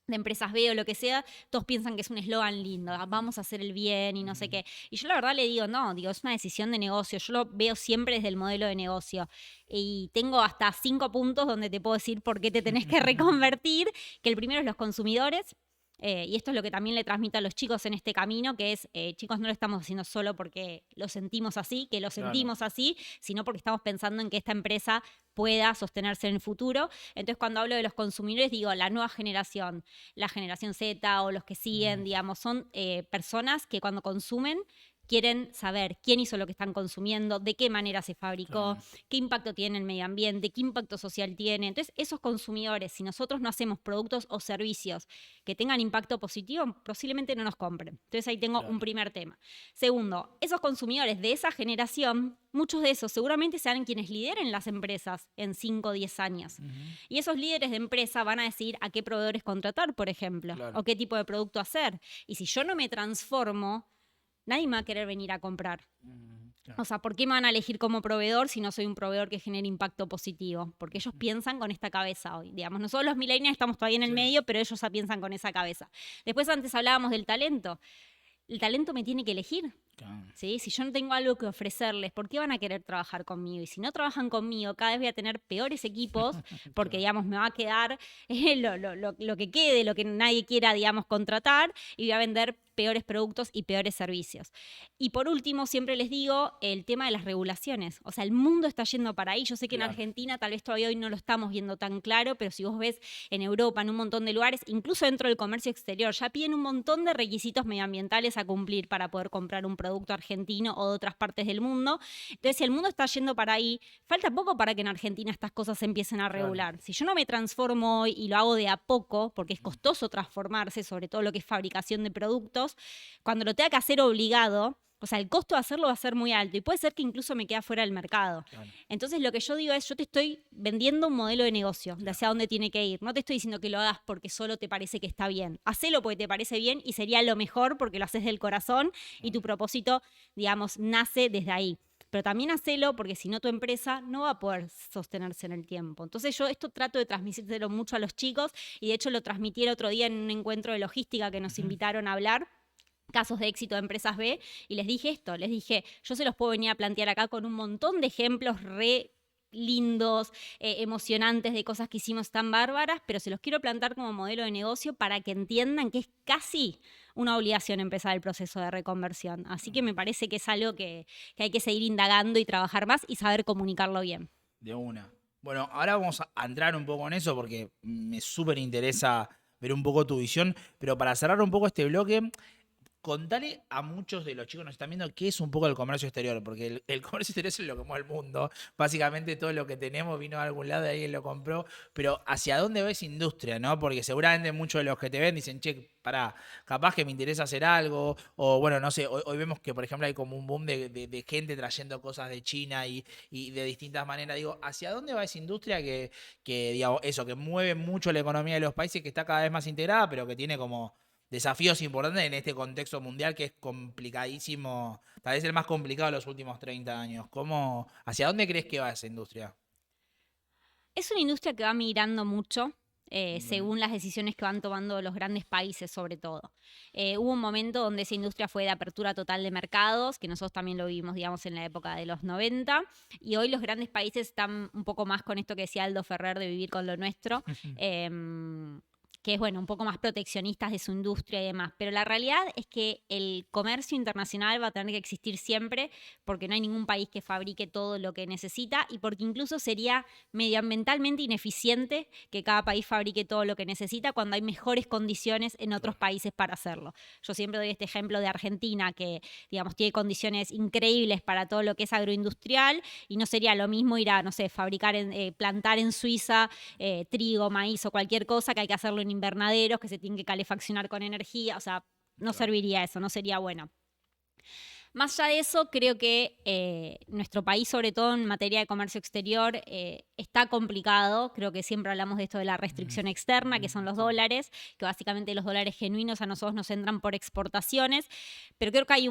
de empresas B o lo que sea, todos piensan que es un eslogan lindo, vamos a hacer el bien y no sé qué. Y yo la verdad le digo, no, digo, es una decisión de negocio, yo lo veo siempre desde el modelo de negocio. Y tengo hasta 5 puntos donde te puedo decir por qué te tenés que reconvertir, que el primero es los consumidores. Y esto es lo que también le transmito a los chicos en este camino, que es, chicos, no lo estamos haciendo solo porque lo sentimos así, que lo sentimos así, sino porque estamos pensando en que esta empresa pueda sostenerse en el futuro. Entonces, cuando hablo de los consumidores, digo, la nueva generación, la generación Z o los que siguen, digamos, son personas que cuando consumen quieren saber quién hizo lo que están consumiendo, de qué manera se fabricó, qué impacto tiene en el medio ambiente, qué impacto social tiene. Entonces, esos consumidores, si nosotros no hacemos productos o servicios que tengan impacto positivo, posiblemente no nos compren. Entonces, ahí tengo un primer tema. Segundo, esos consumidores de esa generación, muchos de esos seguramente serán quienes lideren las empresas en 5 o 10 años. Y esos líderes de empresa van a decidir a qué proveedores contratar, por ejemplo, o qué tipo de producto hacer. Y si yo no me transformo, nadie me va a querer venir a comprar. O sea, ¿por qué me van a elegir como proveedor si no soy un proveedor que genere impacto positivo? Porque ellos piensan con esta cabeza hoy. Digamos, nosotros los millennials estamos todavía en el medio, pero ellos ya piensan con esa cabeza. Después antes hablábamos del talento. El talento me tiene que elegir. ¿Sí? Si yo no tengo algo que ofrecerles, ¿por qué van a querer trabajar conmigo? Y si no trabajan conmigo, cada vez voy a tener peores equipos, porque, digamos, me va a quedar lo que quede, lo que nadie quiera, digamos, contratar, y voy a vender peores productos y peores servicios. Y por último, siempre les digo el tema de las regulaciones. O sea, el mundo está yendo para ahí. Yo sé que en Argentina tal vez todavía hoy no lo estamos viendo tan claro, pero si vos ves en Europa, en un montón de lugares, incluso dentro del comercio exterior, ya piden un montón de requisitos medioambientales a cumplir para poder comprar un producto argentino o de otras partes del mundo. Entonces, si el mundo está yendo para ahí, falta poco para que en Argentina estas cosas se empiecen a regular. Si yo no me transformo hoy y lo hago de a poco, porque es costoso transformarse, sobre todo lo que es fabricación de productos, cuando lo tenga que hacer obligado, o sea, el costo de hacerlo va a ser muy alto y puede ser que incluso me quede fuera del mercado. Entonces, lo que yo digo es, yo te estoy vendiendo un modelo de negocio de hacia dónde tiene que ir. No te estoy diciendo que lo hagas porque solo te parece que está bien. Hacelo porque te parece bien y sería lo mejor porque lo haces del corazón y tu propósito, digamos, nace desde ahí. Pero también hacelo porque si no tu empresa no va a poder sostenerse en el tiempo. Entonces yo esto trato de transmitírselo mucho a los chicos y de hecho lo transmití el otro día en un encuentro de logística que nos invitaron a hablar, casos de éxito de empresas B, y les dije esto, les dije, yo se los puedo venir a plantear acá con un montón de ejemplos re lindos, emocionantes de cosas que hicimos tan bárbaras, pero se los quiero plantar como modelo de negocio para que entiendan que es casi una obligación empezar el proceso de reconversión. Así que me parece que es algo que hay que seguir indagando y trabajar más y saber comunicarlo bien.
De una. Bueno, ahora vamos a entrar un poco en eso porque me súper interesa ver un poco tu visión, pero para cerrar un poco este bloque, contale a muchos de los chicos que nos están viendo qué es un poco el comercio exterior, porque el comercio exterior es lo que mueve el mundo. Básicamente todo lo que tenemos vino de algún lado, de alguien lo compró, pero ¿hacia dónde va esa industria, no? Porque seguramente muchos de los que te ven dicen, che, pará, capaz que me interesa hacer algo, o bueno, no sé, hoy vemos que por ejemplo hay como un boom de gente trayendo cosas de China y de distintas maneras. Digo, ¿hacia dónde va esa industria que digamos, eso, que mueve mucho la economía de los países, que está cada vez más integrada, pero que tiene como desafíos importantes en este contexto mundial que es complicadísimo, tal vez el más complicado de los últimos 30 años? ¿Hacia dónde crees que va esa industria?
Es una industria que va migrando mucho. Según las decisiones que van tomando los grandes países sobre todo. Hubo un momento donde esa industria fue de apertura total de mercados, que nosotros también lo vimos, digamos, en la época de los 90, y hoy los grandes países están un poco más con esto que decía Aldo Ferrer de vivir con lo nuestro, que es, bueno, un poco más proteccionistas de su industria y demás. Pero la realidad es que el comercio internacional va a tener que existir siempre porque no hay ningún país que fabrique todo lo que necesita y porque incluso sería medioambientalmente ineficiente que cada país fabrique todo lo que necesita cuando hay mejores condiciones en otros países para hacerlo. Yo siempre doy este ejemplo de Argentina que, digamos, tiene condiciones increíbles para todo lo que es agroindustrial y no sería lo mismo ir a, no sé, plantar en Suiza trigo, maíz o cualquier cosa que hay que hacerlo en invernaderos que se tienen que calefaccionar con energía, o sea, no serviría eso, no sería bueno. Más allá de eso, creo que nuestro país, sobre todo en materia de comercio exterior, está complicado. Creo que siempre hablamos de esto de la restricción externa, que son los dólares, que básicamente los dólares genuinos a nosotros nos entran por exportaciones, pero creo que hay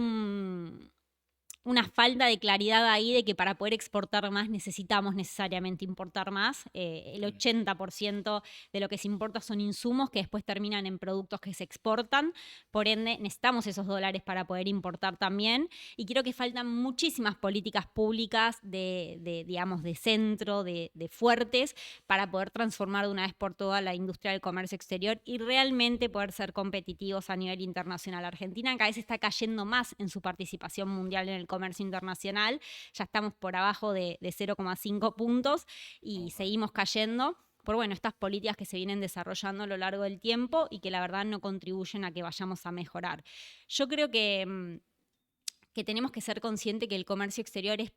una falta de claridad ahí de que para poder exportar más necesitamos necesariamente importar más. El 80% de lo que se importa son insumos que después terminan en productos que se exportan. Por ende, necesitamos esos dólares para poder importar también. Y creo que faltan muchísimas políticas públicas digamos, de centro, de fuertes, para poder transformar de una vez por todas la industria del comercio exterior y realmente poder ser competitivos a nivel internacional. Argentina cada vez está cayendo más en su participación mundial en el comercio internacional. Ya estamos por abajo de 0,5 puntos y seguimos cayendo por estas políticas que se vienen desarrollando a lo largo del tiempo y que la verdad no contribuyen a que vayamos a mejorar. Yo creo que tenemos que ser conscientes que el comercio exterior es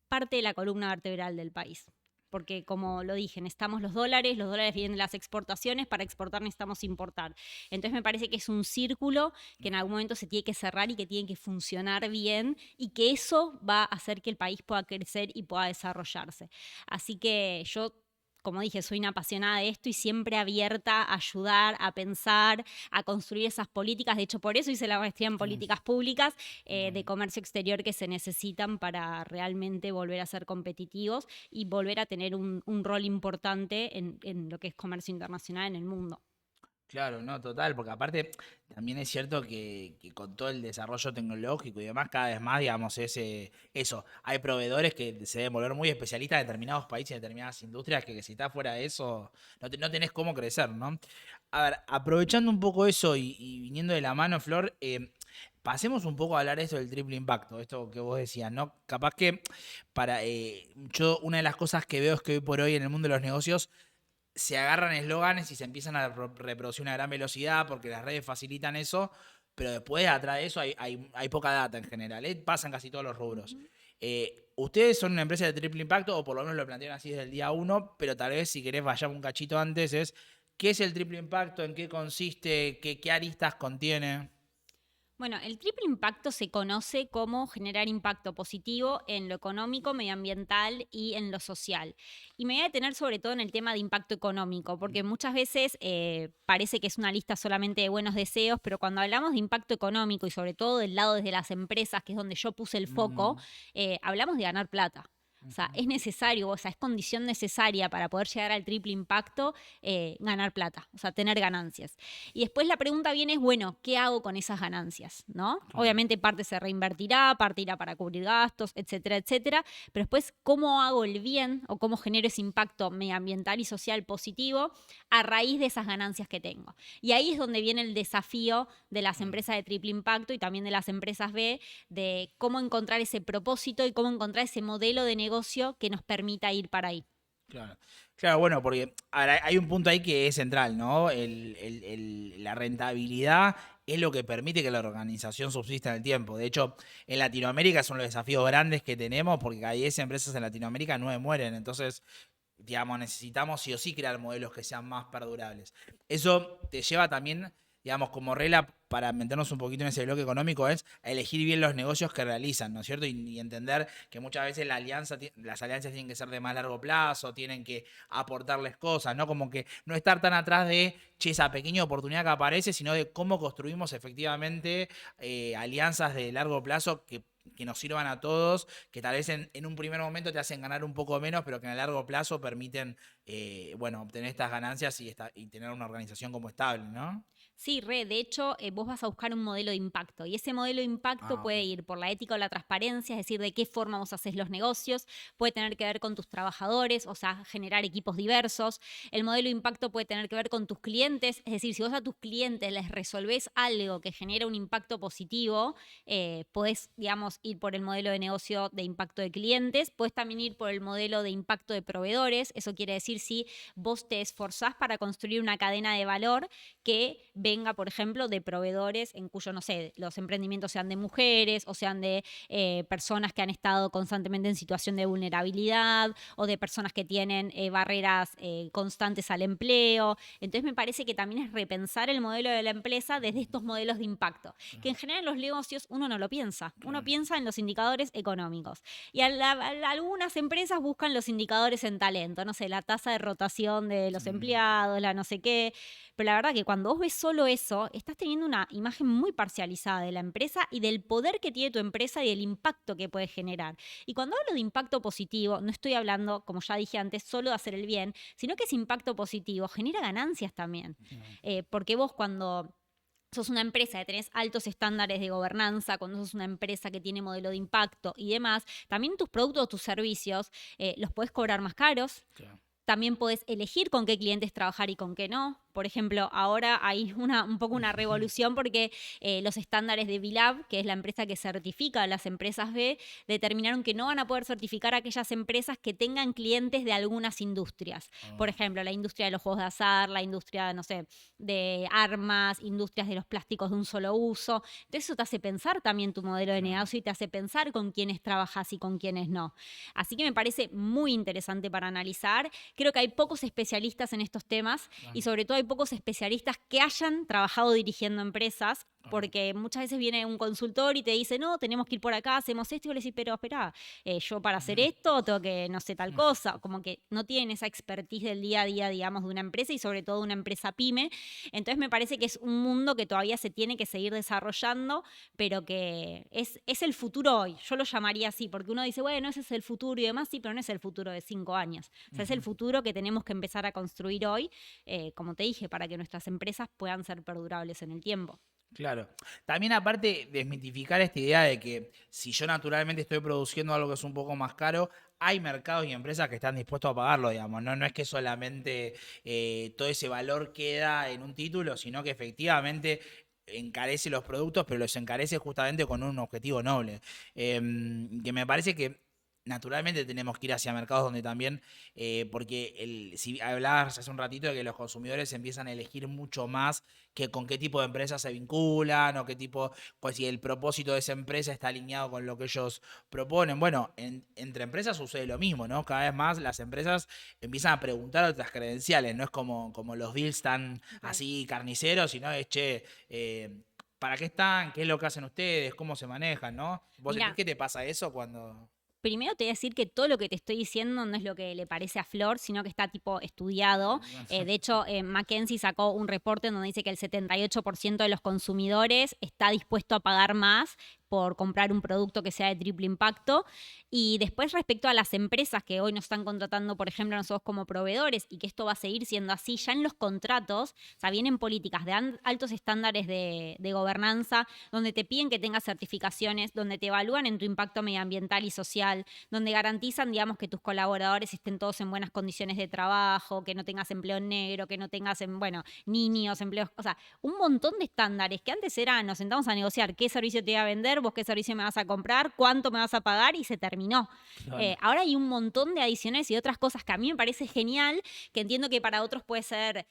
parte de la columna vertebral del país. Porque, como lo dije, necesitamos los dólares vienen de las exportaciones, para exportar necesitamos importar. Entonces me parece que es un círculo que en algún momento se tiene que cerrar y que tiene que funcionar bien, y que eso va a hacer que el país pueda crecer y pueda desarrollarse. Así que yo, como dije, soy una apasionada de esto y siempre abierta a ayudar, a pensar, a construir esas políticas. De hecho, por eso hice la maestría en políticas públicas de comercio exterior que se necesitan para realmente volver a ser competitivos y volver a tener un rol importante en lo que es comercio internacional en el mundo.
Claro, no, total, porque aparte también es cierto que con todo el desarrollo tecnológico y demás, cada vez más, digamos, eso, hay proveedores que se deben volver muy especialistas en determinados países, en determinadas industrias, que si estás fuera de eso, no tenés cómo crecer, ¿no? A ver, aprovechando un poco eso y viniendo de la mano, Flor, pasemos un poco a hablar de esto del triple impacto, esto que vos decías, ¿no? Capaz que yo una de las cosas que veo es que hoy por hoy en el mundo de los negocios se agarran eslóganes y se empiezan a reproducir a una gran velocidad porque las redes facilitan eso, pero después atrás de eso hay poca data en general, ¿eh? Pasan casi todos los rubros. Ustedes son una empresa de triple impacto, o por lo menos lo plantean así desde el día uno, pero tal vez si querés vayamos un cachito antes, ¿qué es el triple impacto? ¿En qué consiste? ¿Qué aristas contiene?
Bueno, el triple impacto se conoce como generar impacto positivo en lo económico, medioambiental y en lo social. Y me voy a detener sobre todo en el tema de impacto económico, porque muchas veces parece que es una lista solamente de buenos deseos, pero cuando hablamos de impacto económico y sobre todo del lado desde las empresas, que es donde yo puse el foco, hablamos de ganar plata. O sea, es necesario, o sea, es condición necesaria para poder llegar al triple impacto, ganar plata, o sea, tener ganancias. Y después la pregunta viene es, bueno, ¿qué hago con esas ganancias? ¿No? Obviamente parte se reinvertirá, parte irá para cubrir gastos, etcétera, etcétera. Pero después, ¿cómo hago el bien o cómo genero ese impacto medioambiental y social positivo a raíz de esas ganancias que tengo? Y ahí es donde viene el desafío de las empresas de triple impacto y también de las empresas B, de cómo encontrar ese propósito y cómo encontrar ese modelo de negocio que nos permita ir para ahí.
Claro. Claro, bueno, porque ahora, hay un punto ahí que es central, ¿no? La rentabilidad es lo que permite que la organización subsista en el tiempo. De hecho, en Latinoamérica son los desafíos grandes que tenemos, porque hay 10 empresas en Latinoamérica, 9 mueren. Entonces, digamos, necesitamos sí o sí crear modelos que sean más perdurables. Eso te lleva también, digamos, como regla, para meternos un poquito en ese bloque económico, es a elegir bien los negocios que realizan, ¿no es cierto? Y entender que muchas veces las alianzas tienen que ser de más largo plazo, tienen que aportarles cosas, ¿no? Como que no estar tan atrás de, che, esa pequeña oportunidad que aparece, sino de cómo construimos efectivamente alianzas de largo plazo que nos sirvan a todos, que tal vez en un primer momento te hacen ganar un poco menos, pero que en el largo plazo permiten, obtener estas ganancias y tener una organización como estable, ¿no?
Sí, de hecho, vos vas a buscar un modelo de impacto y ese modelo de impacto
Ah, ok.
puede ir por la ética o la transparencia, es decir, de qué forma vos haces los negocios, puede tener que ver con tus trabajadores, o sea, generar equipos diversos. El modelo de impacto puede tener que ver con tus clientes, es decir, si vos a tus clientes les resolvés algo que genera un impacto positivo, podés, digamos, ir por el modelo de negocio de impacto de clientes, podés también ir por el modelo de impacto de proveedores. Eso quiere decir si vos te esforzás para construir una cadena de valor que venga, por ejemplo, de proveedores en cuyo, no sé, los emprendimientos sean de mujeres o sean de personas que han estado constantemente en situación de vulnerabilidad o de personas que tienen barreras constantes al empleo. Entonces me parece que también es repensar el modelo de la empresa desde estos modelos de impacto, que en general en los negocios uno no lo piensa, uno piensa en los indicadores económicos y algunas empresas buscan los indicadores en talento, no sé, la tasa tasa de rotación de los
Mm,
empleados, la no sé qué. Pero la verdad que cuando vos ves solo eso, estás teniendo una imagen muy parcializada de la empresa y del poder que tiene tu empresa y del impacto que puede generar. Y cuando hablo de impacto positivo, no estoy hablando, como ya dije antes, solo de hacer el bien, sino que ese impacto positivo genera ganancias también.
mm,
Porque vos cuando sos una empresa que tenés altos estándares de gobernanza, cuando sos una empresa que tiene modelo de impacto y demás, también tus productos, tus servicios, los podés cobrar más caros.
claro.
También podés elegir con qué clientes trabajar y con qué no. Por ejemplo, ahora hay un poco una revolución porque los estándares de B-Lab, que es la empresa que certifica a las empresas B, determinaron que no van a poder certificar a aquellas empresas que tengan clientes de algunas industrias. Por
Ah,
ejemplo, la industria de los juegos de azar, la industria, no sé, de armas, industrias de los plásticos de un solo uso. Entonces eso te hace pensar también tu modelo de
claro.
negocio y te hace pensar con quiénes trabajas y con quiénes no. Así que me parece muy interesante para analizar. Creo que hay pocos especialistas en estos temas y
Ah,
sobre todo hay pocos especialistas que hayan trabajado dirigiendo empresas,
ah,
porque muchas veces viene un consultor y te dice, no, tenemos que ir por acá, hacemos esto, y vos le decís, pero espera, yo para hacer esto tengo que, no sé, tal cosa, como que no tienen esa expertise del día a día, digamos, de una empresa y sobre todo de una empresa pyme. Entonces me parece que es un mundo que todavía se tiene que seguir desarrollando, pero que es el futuro hoy. Yo lo llamaría así, porque uno dice, bueno, ese es el futuro y demás, sí, pero no es el futuro de 5 años. O sea, es el futuro que tenemos que empezar a construir hoy, como te dije, para que nuestras empresas puedan ser perdurables en el tiempo.
claro. También aparte desmitificar esta idea de que si yo naturalmente estoy produciendo algo que es un poco más caro, hay mercados y empresas que están dispuestos a pagarlo, digamos. No, no es que solamente todo ese valor queda en un título, sino que efectivamente encarece los productos, pero los encarece justamente con un objetivo noble. Que me parece que naturalmente tenemos que ir hacia mercados donde también, porque si hablabas hace un ratito de que los consumidores empiezan a elegir mucho más que con qué tipo de empresas se vinculan o qué tipo, pues si el propósito de esa empresa está alineado con lo que ellos proponen. Bueno, entre empresas sucede lo mismo, ¿no? Cada vez más las empresas empiezan a preguntar otras credenciales, no es como los deals tan
Total.
así carniceros, sino es, che, ¿para qué están? ¿Qué es lo que hacen ustedes? ¿Cómo se manejan? ¿No? ¿Vos sentís
Mira,
que te pasa eso cuando...
primero te voy a decir que todo lo que te estoy diciendo no es lo que le parece a Flor, sino que está tipo estudiado. De hecho, McKinsey sacó un reporte en donde dice que el 78% de los consumidores está dispuesto a pagar más por comprar un producto que sea de triple impacto. Y después respecto a las empresas que hoy nos están contratando, por ejemplo, nosotros como proveedores, y que esto va a seguir siendo así, ya en los contratos, o sea, vienen políticas de altos estándares de gobernanza, donde te piden que tengas certificaciones, donde te evalúan en tu impacto medioambiental y social, donde garantizan, digamos, que tus colaboradores estén todos en buenas condiciones de trabajo, que no tengas empleo negro, que no tengas, bueno, niños, empleos, o sea, un montón de estándares que antes era, nos sentamos a negociar qué servicio te voy a vender, vos qué servicio me vas a comprar, cuánto me vas a pagar y se terminó.
Claro.
Ahora hay un montón de adiciones y otras cosas que a mí me parece genial, que entiendo que para otros puede ser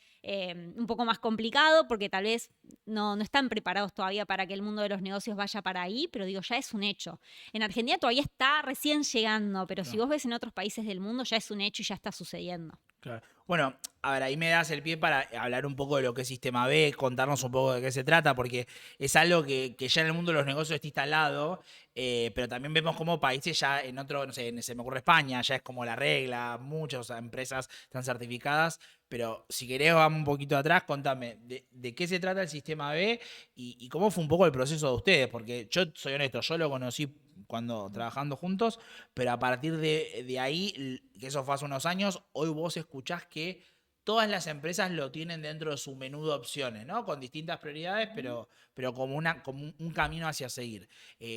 un poco más complicado porque tal vez no están preparados todavía para que el mundo de los negocios vaya para ahí, pero digo, ya es un hecho. En Argentina todavía está recién llegando, pero si
Claro.
vos ves en otros países del mundo ya es un hecho y ya está sucediendo.
Claro. Bueno, a ver, ahí me das el pie para hablar un poco de lo que es Sistema B, contarnos un poco de qué se trata, porque es algo que ya en el mundo de los negocios está instalado, pero también vemos como países ya en otro, no sé, se me ocurre España, ya es como la regla, muchas empresas están certificadas, pero si querés vamos un poquito atrás, contame de qué se trata el Sistema B y cómo fue un poco el proceso de ustedes, porque yo soy honesto, yo lo conocí cuando trabajando juntos, pero a partir de ahí, que eso fue hace unos años, hoy vos escuchás que todas las empresas lo tienen dentro de su menú de opciones, ¿no? Con distintas prioridades, pero como un camino hacia seguir.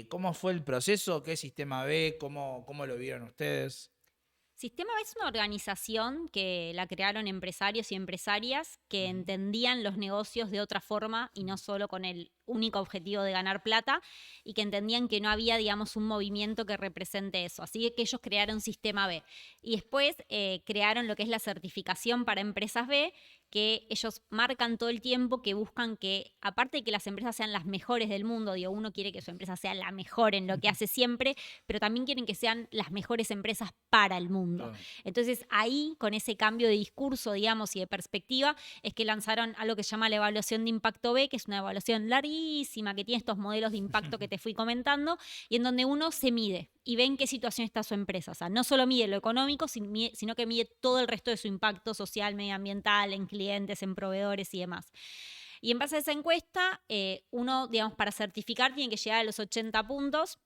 ¿Cómo fue el proceso? ¿Qué sistema ve? ¿Cómo lo vieron ustedes?
Sistema B es una organización que la crearon empresarios y empresarias que
Ujú,
entendían los negocios de otra forma y no solo con el único objetivo de ganar plata y que entendían que no había, digamos, un movimiento que represente eso. Así que ellos crearon Sistema B. Y después crearon lo que es la certificación para empresas B, que ellos marcan todo el tiempo, que buscan que, aparte de que las empresas sean las mejores del mundo, digo, uno quiere que su empresa sea la mejor en lo que hace siempre, pero también quieren que sean las mejores empresas para el mundo.
claro.
Entonces ahí, con ese cambio de discurso, digamos, y de perspectiva, es que lanzaron algo que se llama la evaluación de impacto B, que es una evaluación larguísima clarísima, que tiene estos modelos de impacto que te fui comentando, y en donde uno se mide y ve en qué situación está su empresa. O sea, no solo mide lo económico, sino que mide todo el resto de su impacto social, medioambiental, en clientes, en proveedores y demás. Y en base a esa encuesta, uno, digamos, para certificar tiene que llegar a los 80 puntos.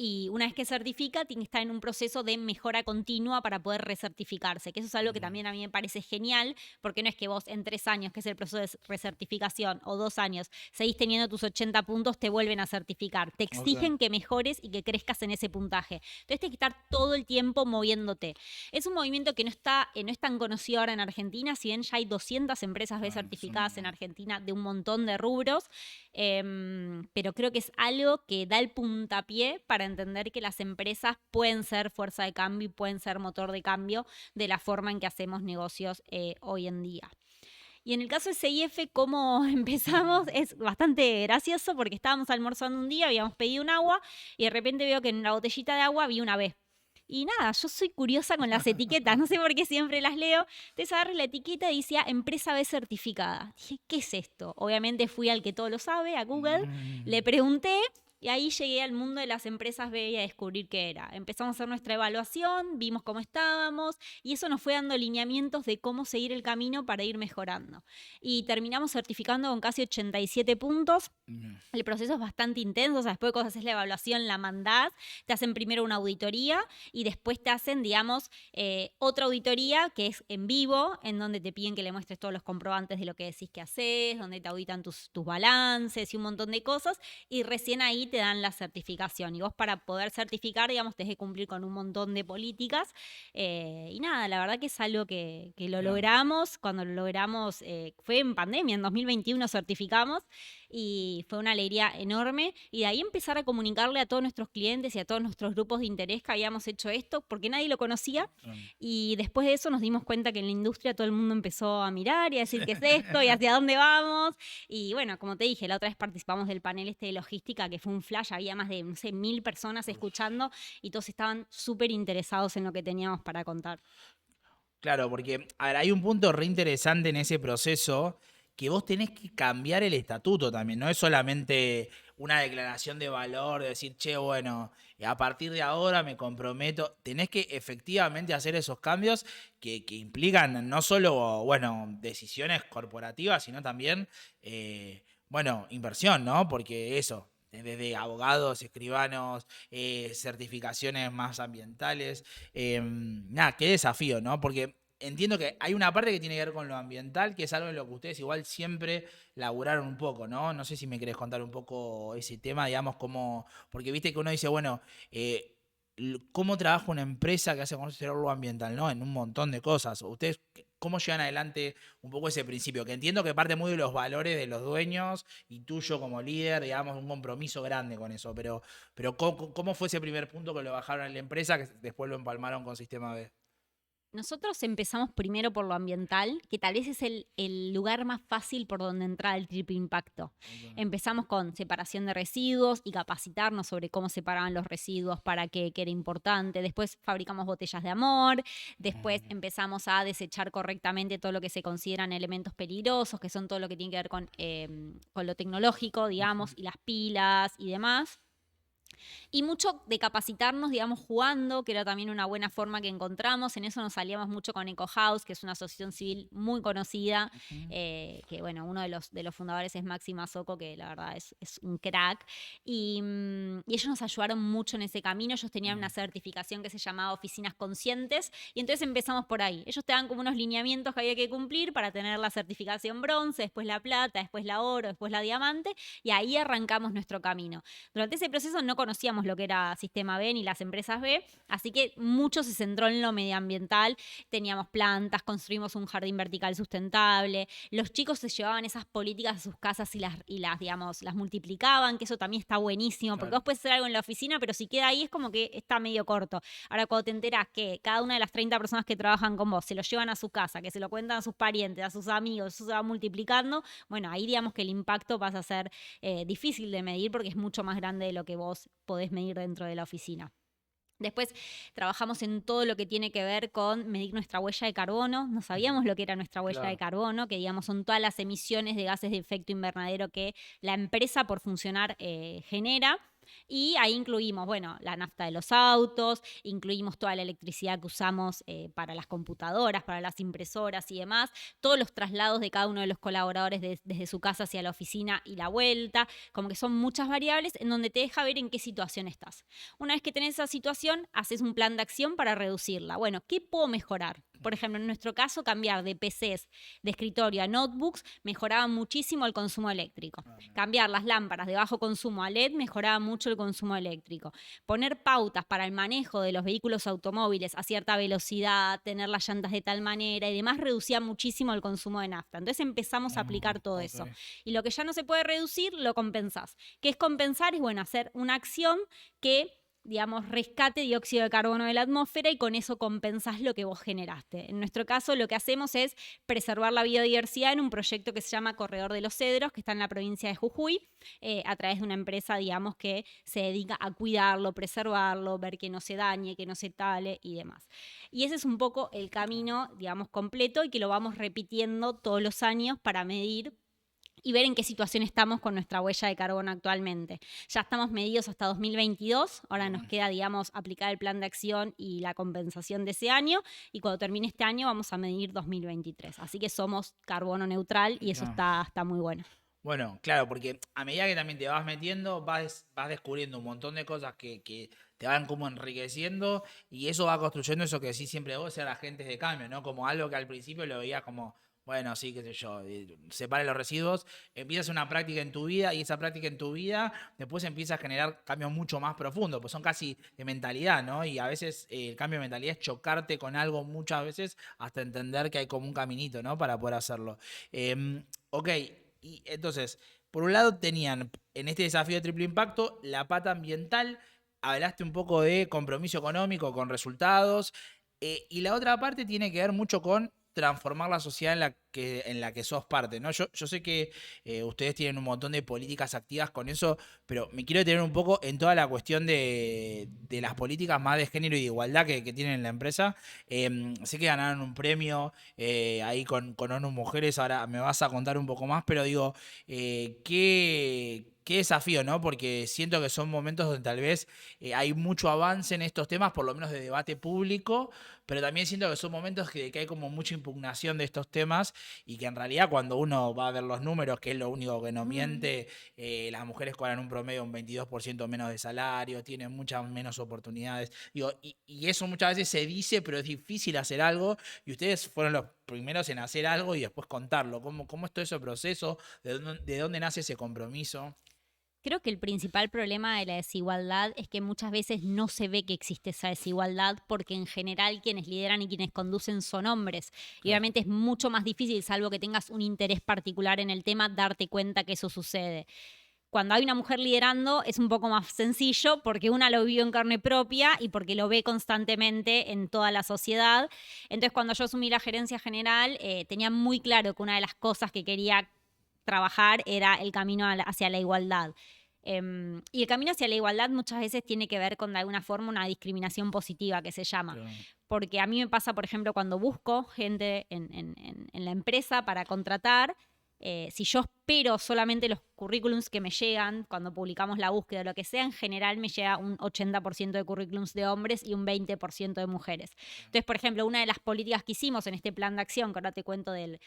Y una vez que certifica, tiene que estar en un proceso de mejora continua para poder recertificarse, que eso es algo que también a mí me parece genial, porque no es que vos en 3 años, que es el proceso de recertificación, o 2 años, seguís teniendo tus 80 puntos, te vuelven a certificar. Te exigen que mejores y que crezcas en ese puntaje. Entonces tienes que estar todo el tiempo moviéndote. Es un movimiento que no es tan conocido ahora en Argentina, si bien ya hay 200 empresas B certificadas en Argentina de un montón de rubros, pero creo que es algo que da el puntapié para entender que las empresas pueden ser fuerza de cambio y pueden ser motor de cambio de la forma en que hacemos negocios hoy en día. Y en el caso de CIF, cómo empezamos es bastante gracioso porque estábamos almorzando un día, habíamos pedido un agua y de repente veo que en la botellita de agua había una B. Y nada, yo soy curiosa con las etiquetas, no sé por qué siempre las leo. Entonces agarré la etiqueta y decía empresa B certificada. Dije, ¿qué es esto? Obviamente fui al que todo lo sabe, a Google, le pregunté. Y ahí llegué al mundo de las empresas B y a descubrir qué era. Empezamos a hacer nuestra evaluación, vimos cómo estábamos y eso nos fue dando lineamientos de cómo seguir el camino para ir mejorando. Y terminamos certificando con casi 87 puntos. El proceso es bastante intenso, o sea, después de que haces la evaluación, la mandás, te hacen primero una auditoría y después te hacen, digamos, otra auditoría que es en vivo, en donde te piden que le muestres todos los comprobantes de lo que decís que haces, donde te auditan tus balances y un montón de cosas, y recién ahí te dan la certificación. Y vos para poder certificar, digamos, tenés que cumplir con un montón de políticas. Y nada, la verdad que es algo que lo logramos. Cuando lo logramos, fue en pandemia, en 2021 certificamos. Y fue una alegría enorme. Y de ahí empezar a comunicarle a todos nuestros clientes y a todos nuestros grupos de interés que habíamos hecho esto, porque nadie lo conocía. Y después de eso nos dimos cuenta que en la industria todo el mundo empezó a mirar y a decir qué es esto y hacia dónde vamos. Y bueno, como te dije, la otra vez participamos del panel este de logística, que fue un flash, había más de, no sé, 1000 personas escuchando y todos estaban súper interesados en lo que teníamos para contar.
Claro, porque a ver, hay un punto re interesante en ese proceso que vos tenés que cambiar el estatuto también. No es solamente una declaración de valor, de decir, che, bueno, a partir de ahora me comprometo. Tenés que efectivamente hacer esos cambios que implican no solo, bueno, decisiones corporativas, sino también, bueno, inversión, ¿no? Porque eso, desde abogados, escribanos, certificaciones más ambientales. Nada, qué desafío, ¿no? Porque entiendo que hay una parte que tiene que ver con lo ambiental, que es algo en lo que ustedes igual siempre laburaron un poco, ¿no? No sé si me querés contar un poco ese tema, digamos, cómo, porque viste que uno dice, bueno, ¿cómo trabaja una empresa que hace conocer lo ambiental, ¿no? En un montón de cosas. Ustedes, ¿cómo llevan adelante un poco ese principio? Que entiendo que parte muy de los valores de los dueños y tuyo como líder, digamos, un compromiso grande con eso, pero ¿cómo fue ese primer punto que lo bajaron en la empresa que después lo empalmaron con Sistema B?
Nosotros empezamos primero por lo ambiental, que tal vez es el lugar más fácil por donde entrar el triple impacto. Empezamos con separación de residuos y capacitarnos sobre cómo separaban los residuos, para qué, que era importante. Después fabricamos botellas de amor. Después empezamos a desechar correctamente todo lo que se consideran elementos peligrosos, que son todo lo que tiene que ver con lo tecnológico, digamos, y las pilas y demás. Y mucho de capacitarnos, digamos, jugando, que era también una buena forma que encontramos. En eso nos salíamos mucho con Eco House, que es una asociación civil muy conocida, que bueno, uno de los fundadores es Maxi Mazzocco, que la verdad es un crack. Y ellos nos ayudaron mucho en ese camino. Ellos tenían una certificación que se llamaba Oficinas Conscientes, y entonces empezamos por ahí. Ellos te dan como unos lineamientos que había que cumplir para tener la certificación bronce, después la plata, después la oro, después la diamante, y ahí arrancamos nuestro camino. Durante ese proceso no conocíamos lo que era Sistema B ni las empresas B, así que mucho se centró en lo medioambiental. Teníamos plantas, construimos un jardín vertical sustentable, los chicos se llevaban esas políticas a sus casas y las digamos, las multiplicaban, que eso también está buenísimo, porque vos puedes hacer algo en la oficina, pero si queda ahí es como que está medio corto. Ahora, cuando te enterás que cada una de las 30 personas que trabajan con vos se lo llevan a su casa, que se lo cuentan a sus parientes, a sus amigos, eso se va multiplicando, bueno, ahí digamos que el impacto pasa a ser difícil de medir porque es mucho más grande de lo que vos podés medir dentro de la oficina. Después trabajamos en todo lo que tiene que ver con medir nuestra huella de carbono. No sabíamos lo que era nuestra huella de carbono, que digamos son todas las emisiones de gases de efecto invernadero que la empresa por funcionar genera. Y ahí incluimos, bueno, la nafta de los autos, incluimos toda la electricidad que usamos para las computadoras, para las impresoras y demás, todos los traslados de cada uno de los colaboradores desde su casa hacia la oficina y la vuelta, como que son muchas variables en donde te deja ver en qué situación estás. Una vez que tenés esa situación, haces un plan de acción para reducirla. Bueno, ¿qué puedo mejorar? Por ejemplo, en nuestro caso, cambiar de PCs de escritorio a notebooks mejoraba muchísimo el consumo eléctrico. Cambiar las lámparas de bajo consumo a LED mejoraba mucho el consumo eléctrico. Poner pautas para el manejo de los vehículos automóviles a cierta velocidad, tener las llantas de tal manera y demás, reducía muchísimo el consumo de nafta. Entonces empezamos a aplicar todo eso. Y lo que ya no se puede reducir, lo compensás. ¿Qué es compensar? Es, bueno, hacer una acción que, digamos, rescate dióxido de carbono de la atmósfera y con eso compensás lo que vos generaste. En nuestro caso, lo que hacemos es preservar la biodiversidad en un proyecto que se llama Corredor de los Cedros, que está en la provincia de Jujuy, a través de una empresa, digamos, que se dedica a cuidarlo, preservarlo, ver que no se dañe, que no se tale y demás. Y ese es un poco el camino, digamos, completo y que lo vamos repitiendo todos los años para medir y ver en qué situación estamos con nuestra huella de carbono actualmente. Ya estamos medidos hasta 2022, ahora nos queda, digamos, aplicar el plan de acción y la compensación de ese año, y cuando termine este año vamos a medir 2023. Así que somos carbono neutral y eso está muy bueno.
Bueno, claro, porque a medida que también te vas metiendo, vas descubriendo un montón de cosas que te van como enriqueciendo y eso va construyendo eso que decís siempre vos, ser agentes de cambio, ¿no? Como algo que al principio lo veías como, bueno, sí, qué sé yo, separe los residuos, empiezas una práctica en tu vida y esa práctica en tu vida después empieza a generar cambios mucho más profundos, pues son casi de mentalidad, ¿no? Y a veces el cambio de mentalidad es chocarte con algo muchas veces hasta entender que hay como un caminito, ¿no? Para poder hacerlo. Ok. Y entonces, por un lado tenían en este desafío de triple impacto la pata ambiental, hablaste un poco de compromiso económico con resultados, y la otra parte tiene que ver mucho con transformar la sociedad en la que sos parte, ¿no? Yo sé que ustedes tienen un montón de políticas activas con eso, pero me quiero detener un poco en toda la cuestión de las políticas más de género y de igualdad que tienen en la empresa. Sé que ganaron un premio ahí con ONU Mujeres, ahora me vas a contar un poco más, pero digo, qué desafío, ¿no? Porque siento que son momentos donde tal vez hay mucho avance en estos temas, por lo menos de debate público, pero también siento que son momentos que hay como mucha impugnación de estos temas y que en realidad cuando uno va a ver los números, que es lo único que no miente, las mujeres cobran un promedio un 22% menos de salario, tienen muchas menos oportunidades. Digo, y eso muchas veces se dice, pero es difícil hacer algo y ustedes fueron los primeros en hacer algo y después contarlo. ¿Cómo es todo ese proceso? ¿De dónde nace ese compromiso?
Creo que el principal problema de la desigualdad es que muchas veces no se ve que existe esa desigualdad porque en general quienes lideran y quienes conducen son hombres. Y
Claro.
obviamente es mucho más difícil, salvo que tengas un interés particular en el tema, darte cuenta que eso sucede. Cuando hay una mujer liderando es un poco más sencillo porque una lo vivió en carne propia y porque lo ve constantemente en toda la sociedad. Entonces cuando yo asumí la gerencia general tenía muy claro que una de las cosas que quería trabajar era el camino hacia la igualdad. Y el camino hacia la igualdad muchas veces tiene que ver con de alguna forma una discriminación positiva que se llama.
Claro.
Porque a mí me pasa, por ejemplo, cuando busco gente en la empresa para contratar, si yo espero solamente los currículums que me llegan cuando publicamos la búsqueda o lo que sea, en general me llega un 80% de currículums de hombres y un 20% de mujeres. Entonces, por ejemplo, una de las políticas que hicimos en este plan de acción, que ahora te cuento del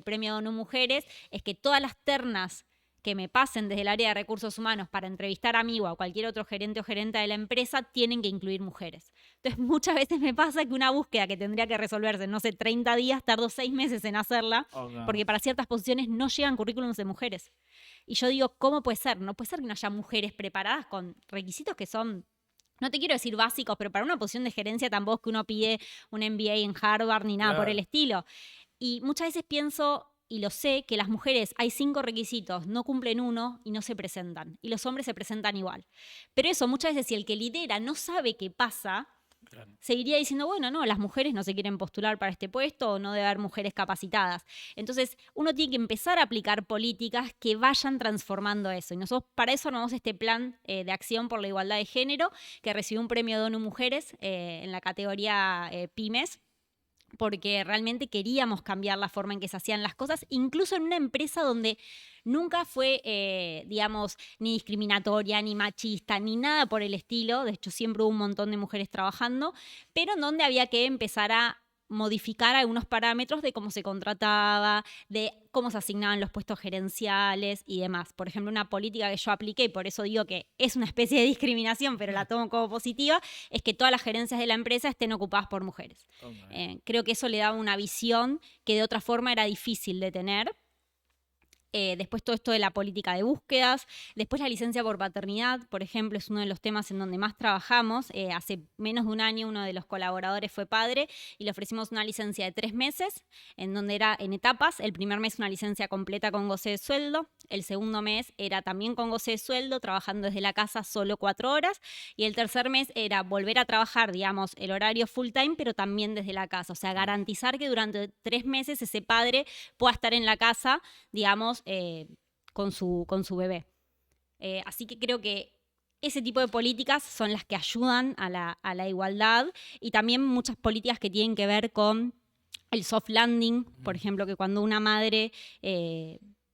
premio ONU Mujeres, es que todas las ternas que me pasen desde el área de recursos humanos para entrevistar a mí o a cualquier otro gerente o gerenta de la empresa tienen que incluir mujeres. Entonces, muchas veces me pasa que una búsqueda que tendría que resolverse en, no sé, 30 días, tardo 6 meses en hacerla, porque para ciertas posiciones no llegan currículums de mujeres. Y yo digo, ¿cómo puede ser? No puede ser que no haya mujeres preparadas con requisitos que son, no te quiero decir básicos, pero para una posición de gerencia tampoco es que uno pide un MBA en Harvard ni nada por el estilo. Y muchas veces pienso, y lo sé, que las mujeres hay 5 requisitos, no cumplen uno y no se presentan. Y los hombres se presentan igual. Pero eso, muchas veces, si el que lidera no sabe qué pasa,
Claro.
seguiría diciendo, bueno, no, las mujeres no se quieren postular para este puesto o no debe haber mujeres capacitadas. Entonces, uno tiene que empezar a aplicar políticas que vayan transformando eso. Y nosotros para eso armamos este plan de acción por la igualdad de género, que recibió un premio de ONU Mujeres en la categoría Pymes, porque realmente queríamos cambiar la forma en que se hacían las cosas, incluso en una empresa donde nunca fue, digamos, ni discriminatoria, ni machista, ni nada por el estilo. De hecho, siempre hubo un montón de mujeres trabajando, pero en donde había que empezar a modificar algunos parámetros de cómo se contrataba, de cómo se asignaban los puestos gerenciales y demás. Por ejemplo, una política que yo apliqué, y por eso digo que es una especie de discriminación, pero la tomo como positiva, es que todas las gerencias de la empresa estén ocupadas por mujeres.
Okay.
Creo que eso le daba una visión que de otra forma era difícil de tener. Después todo esto de la política de búsquedas, después la licencia por paternidad, por ejemplo, es uno de los temas en donde más trabajamos. Hace menos de un año uno de los colaboradores fue padre y le ofrecimos una licencia de 3 meses, en donde era en etapas. El primer mes una licencia completa con goce de sueldo, el segundo mes era también con goce de sueldo, trabajando desde la casa solo 4 horas, y el tercer mes era volver a trabajar, digamos, el horario full time, pero también desde la casa. O sea, garantizar que durante 3 meses ese padre pueda estar en la casa, digamos, con su bebé. Así que creo que ese tipo de políticas son las que ayudan a la igualdad, y también muchas políticas que tienen que ver con el soft landing, por ejemplo, que cuando una madre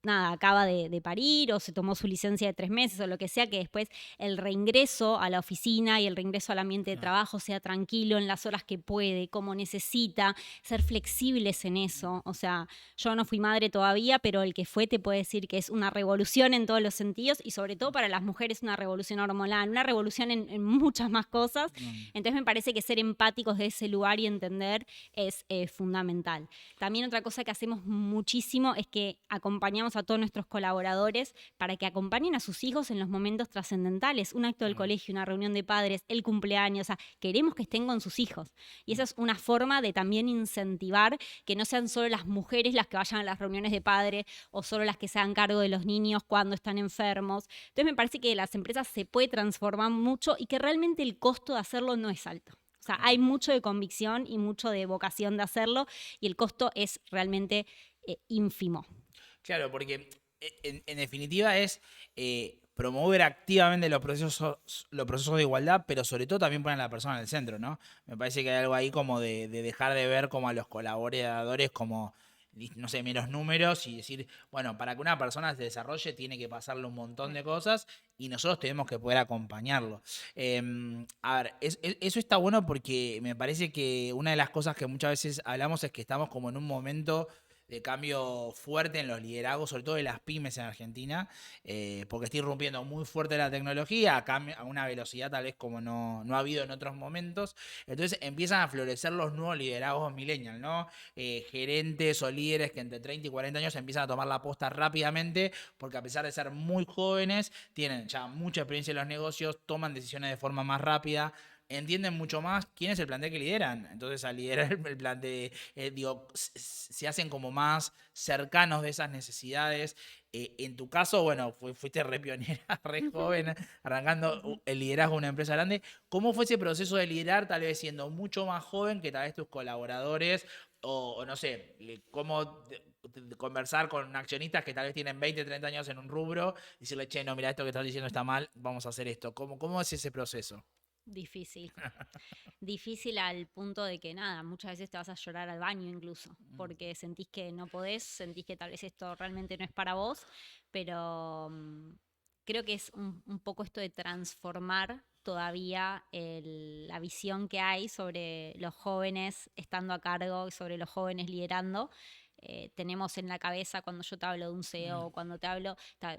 acaba de parir o se tomó su licencia de 3 meses o lo que sea, que después el reingreso a la oficina y el reingreso al ambiente de trabajo sea tranquilo, en las horas que puede, como necesita, ser flexibles en eso. O sea, yo no fui madre todavía, pero el que fue te puede decir que es una revolución en todos los sentidos, y sobre todo para las mujeres una revolución hormonal, una revolución en muchas más cosas. Entonces me parece que ser empáticos de ese lugar y entender es fundamental. También otra cosa que hacemos muchísimo es que acompañamos a todos nuestros colaboradores para que acompañen a sus hijos en los momentos trascendentales, un acto del colegio, una reunión de padres, el cumpleaños. O sea, queremos que estén con sus hijos. Y esa es una forma de también incentivar que no sean solo las mujeres las que vayan a las reuniones de padres o solo las que se hagan cargo de los niños cuando están enfermos. Entonces me parece que las empresas se puede transformar mucho y que realmente el costo de hacerlo no es alto. O sea, hay mucho de convicción y mucho de vocación de hacerlo, y el costo es realmente ínfimo.
Claro, porque en definitiva es promover activamente los procesos de igualdad, pero sobre todo también poner a la persona en el centro, ¿no? Me parece que hay algo ahí como de dejar de ver como a los colaboradores como, no sé, meros números y decir, bueno, para que una persona se desarrolle tiene que pasarle un montón de cosas y nosotros tenemos que poder acompañarlo. A ver, eso está bueno porque me parece que una de las cosas que muchas veces hablamos es que estamos como en un momento de cambio fuerte en los liderazgos, sobre todo de las pymes en Argentina, porque está irrumpiendo muy fuerte la tecnología, a una velocidad tal vez como no ha habido en otros momentos. Entonces empiezan a florecer los nuevos liderazgos millennials, ¿no? Gerentes o líderes que entre 30 y 40 años empiezan a tomar la posta rápidamente, porque a pesar de ser muy jóvenes, tienen ya mucha experiencia en los negocios, toman decisiones de forma más rápida, entienden mucho más quién es el plantel que lideran. Entonces, al liderar el plantel, digo, se hacen como más cercanos de esas necesidades. En tu caso, bueno, fuiste re pionera, re joven, arrancando el liderazgo de una empresa grande. ¿Cómo fue ese proceso de liderar, tal vez siendo mucho más joven que tal vez tus colaboradores? O no sé, cómo conversar con accionistas que tal vez tienen 20, 30 años en un rubro, y decirle, che, no, mira, esto que estás diciendo está mal, vamos a hacer esto. ¿Cómo es ese proceso?
Difícil. Difícil al punto de que nada, muchas veces te vas a llorar al baño incluso, porque sentís que no podés, sentís que tal vez esto realmente no es para vos, pero creo que es un poco esto de transformar todavía la visión que hay sobre los jóvenes estando a cargo y sobre los jóvenes liderando. Tenemos en la cabeza, cuando yo te hablo de un CEO, cuando te hablo,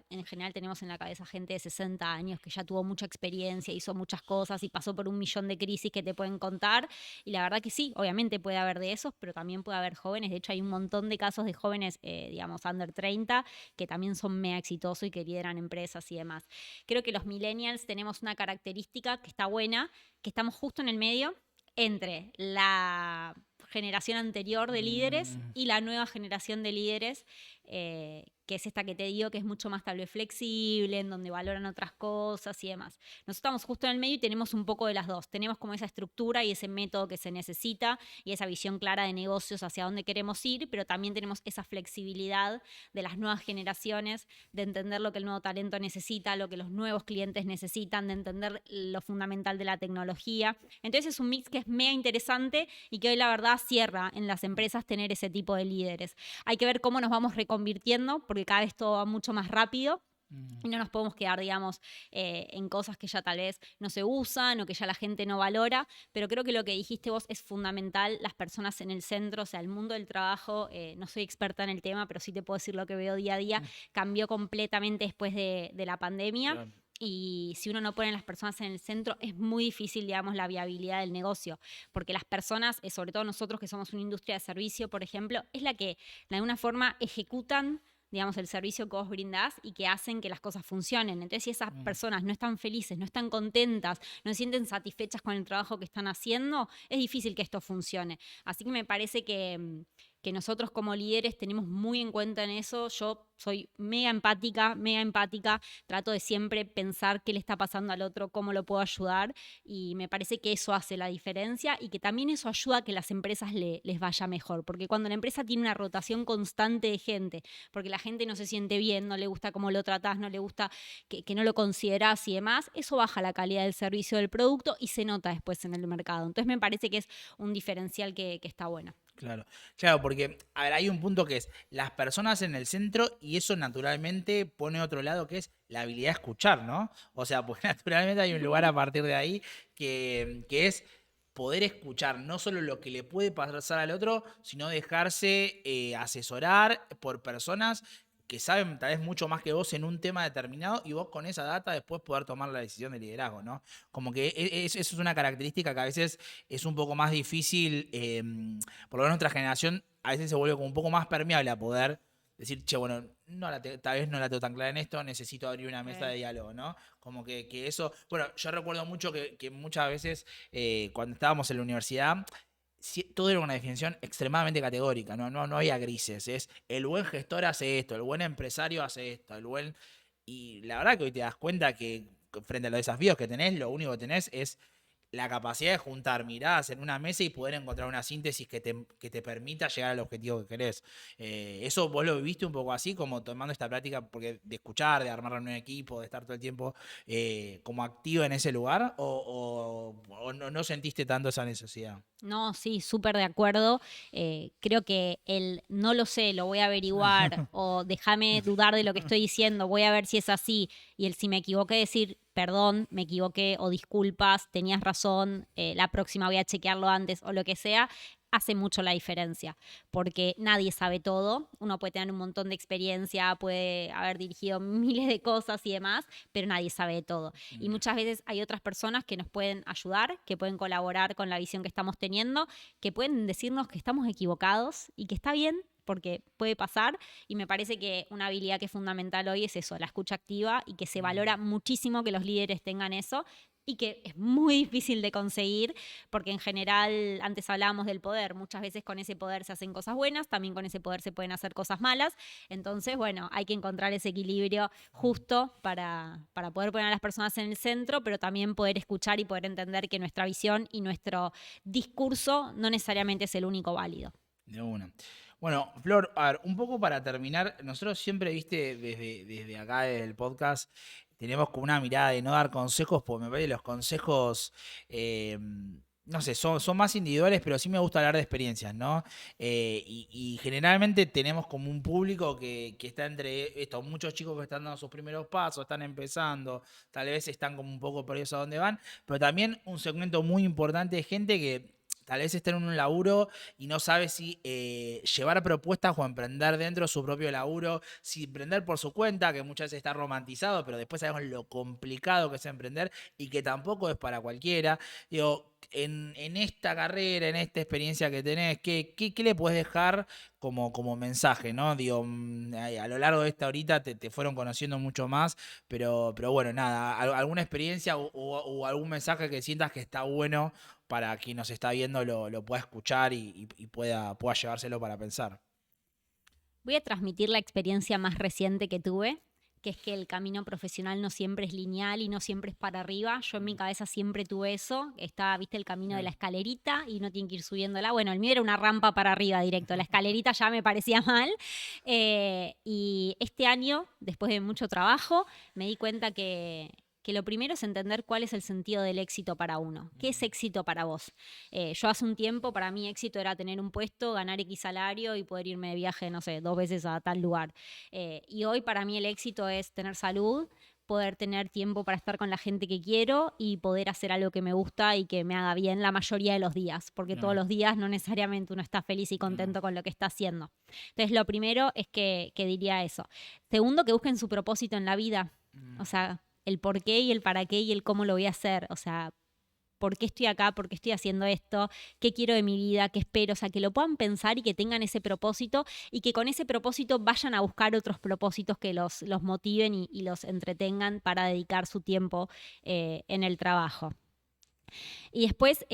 en general tenemos en la cabeza gente de 60 años que ya tuvo mucha experiencia, hizo muchas cosas y pasó por un millón de crisis que te pueden contar. Y la verdad que sí, obviamente puede haber de esos, pero también puede haber jóvenes. De hecho, hay un montón de casos de jóvenes, digamos, under 30, que también son mega exitosos y que lideran empresas y demás. Creo que los millennials tenemos una característica que está buena, que estamos justo en el medio entre la generación anterior de líderes y la nueva generación de líderes que es esta que te digo, que es mucho más tal vez flexible, en donde valoran otras cosas y demás. Nosotros estamos justo en el medio y tenemos un poco de las dos. Tenemos como esa estructura y ese método que se necesita y esa visión clara de negocios hacia dónde queremos ir, pero también tenemos esa flexibilidad de las nuevas generaciones, de entender lo que el nuevo talento necesita, lo que los nuevos clientes necesitan, de entender lo fundamental de la tecnología. Entonces es un mix que es mega interesante y que hoy la verdad cierra en las empresas tener ese tipo de líderes. Hay que ver cómo nos vamos reconvirtiendo, porque cada vez todo va mucho más rápido. Y no nos podemos quedar, digamos, en cosas que ya tal vez no se usan o que ya la gente no valora, pero creo que lo que dijiste vos es fundamental, las personas en el centro, o sea, el mundo del trabajo, no soy experta en el tema, pero sí te puedo decir lo que veo día a día, cambió completamente después de la pandemia.
Claro.
Y si uno no pone a las personas en el centro, es muy difícil, digamos, la viabilidad del negocio, porque las personas, sobre todo nosotros que somos una industria de servicio, por ejemplo, es la que de alguna forma ejecutan, digamos, el servicio que vos brindás y que hacen que las cosas funcionen. Entonces, si esas personas no están felices, no están contentas, no se sienten satisfechas con el trabajo que están haciendo, es difícil que esto funcione. Así que me parece que nosotros como líderes tenemos muy en cuenta en eso. Yo soy mega empática, trato de siempre pensar qué le está pasando al otro, cómo lo puedo ayudar, y me parece que eso hace la diferencia y que también eso ayuda a que las empresas les vaya mejor, porque cuando la empresa tiene una rotación constante de gente, porque la gente no se siente bien, no le gusta cómo lo tratás, no le gusta que no lo considerás y demás, eso baja la calidad del servicio del producto y se nota después en el mercado. Entonces me parece que es un diferencial que está bueno.
Claro, claro, porque a ver, hay un punto que es las personas en el centro y eso naturalmente pone otro lado que es la habilidad de escuchar, ¿no? O sea, pues naturalmente hay un lugar a partir de ahí que es poder escuchar no solo lo que le puede pasar al otro, sino dejarse asesorar por personas que saben tal vez mucho más que vos en un tema determinado y vos con esa data después poder tomar la decisión de liderazgo, ¿no? Como que eso es una característica que a veces es un poco más difícil, por lo menos nuestra generación a veces se vuelve como un poco más permeable a poder decir, che, bueno, tal vez no la tengo tan clara en esto, necesito abrir una mesa de diálogo, ¿no? Como que eso, bueno, yo recuerdo mucho que muchas veces cuando estábamos en la universidad, todo era una definición extremadamente categórica, no había grises, es el buen gestor hace esto, el buen empresario hace esto, el buen... Y la verdad que hoy te das cuenta que frente a los desafíos que tenés, lo único que tenés es la capacidad de juntar miradas en una mesa y poder encontrar una síntesis que te permita llegar al objetivo que querés. Eso vos lo viviste un poco así, como tomando esta práctica porque de escuchar, de armar un equipo, de estar todo el tiempo como activo en ese lugar, o no sentiste tanto esa necesidad.
No, sí, súper de acuerdo. Creo que el no lo sé, lo voy a averiguar, o déjame dudar de lo que estoy diciendo, voy a ver si es así, y el si me equivoqué, decir, perdón, me equivoqué, o disculpas, tenías razón, la próxima voy a chequearlo antes, o lo que sea, hace mucho la diferencia, porque nadie sabe todo, uno puede tener un montón de experiencia, puede haber dirigido miles de cosas y demás, pero nadie sabe de todo. Y muchas veces hay otras personas que nos pueden ayudar, que pueden colaborar con la visión que estamos teniendo, que pueden decirnos que estamos equivocados y que está bien, porque puede pasar, y me parece que una habilidad que es fundamental hoy es eso, la escucha activa, y que se valora muchísimo que los líderes tengan eso, y que es muy difícil de conseguir, porque en general, antes hablábamos del poder, muchas veces con ese poder se hacen cosas buenas, también con ese poder se pueden hacer cosas malas, entonces, bueno, hay que encontrar ese equilibrio justo para poder poner a las personas en el centro, pero también poder escuchar y poder entender que nuestra visión y nuestro discurso no necesariamente es el único válido.
De una. Bueno, Flor, a ver, un poco para terminar, nosotros siempre, viste, desde acá, desde el podcast, tenemos como una mirada de no dar consejos, porque me parece que los consejos, no sé, son más individuales, pero sí me gusta hablar de experiencias, ¿no? Y generalmente tenemos como un público que está entre estos muchos chicos que están dando sus primeros pasos, están empezando, tal vez están como un poco perdidos a dónde van, pero también un segmento muy importante de gente que tal vez está en un laburo y no sabe si llevar propuestas o emprender dentro de su propio laburo, si emprender por su cuenta, que muchas veces está romantizado, pero después sabemos lo complicado que es emprender y que tampoco es para cualquiera. Digo, en esta carrera, en esta experiencia que tenés, ¿qué le puedes dejar como mensaje, ¿no? Digo, a lo largo de esta horita te fueron conociendo mucho más, pero bueno, nada, alguna experiencia o algún mensaje que sientas que está bueno para quien nos está viendo lo pueda escuchar y pueda llevárselo para pensar.
Voy a transmitir la experiencia más reciente que tuve, que es que el camino profesional no siempre es lineal y no siempre es para arriba. Yo en mi cabeza siempre tuve eso. Estaba, viste, el camino de la escalerita y uno tiene que ir subiéndola. Bueno, el mío era una rampa para arriba directo. La escalerita ya me parecía mal. Y este año, después de mucho trabajo, me di cuenta que lo primero es entender cuál es el sentido del éxito para uno. ¿Qué es éxito para vos? Yo hace un tiempo, para mí éxito era tener un puesto, ganar X salario y poder irme de viaje, no sé, 2 veces a tal lugar. Y hoy para mí el éxito es tener salud, poder tener tiempo para estar con la gente que quiero y poder hacer algo que me gusta y que me haga bien la mayoría de los días, porque todos
No,
los días no necesariamente uno está feliz y
no.
contento con lo que está haciendo. Entonces lo primero es que diría eso. Segundo, que busquen su propósito en la vida. O sea, el por qué y el para qué y el cómo lo voy a hacer. O sea, por qué estoy acá, por qué estoy haciendo esto, qué quiero de mi vida, qué espero. O sea, que lo puedan pensar y que tengan ese propósito y que con ese propósito vayan a buscar otros propósitos que los motiven y los entretengan para dedicar su tiempo en el trabajo. Y después,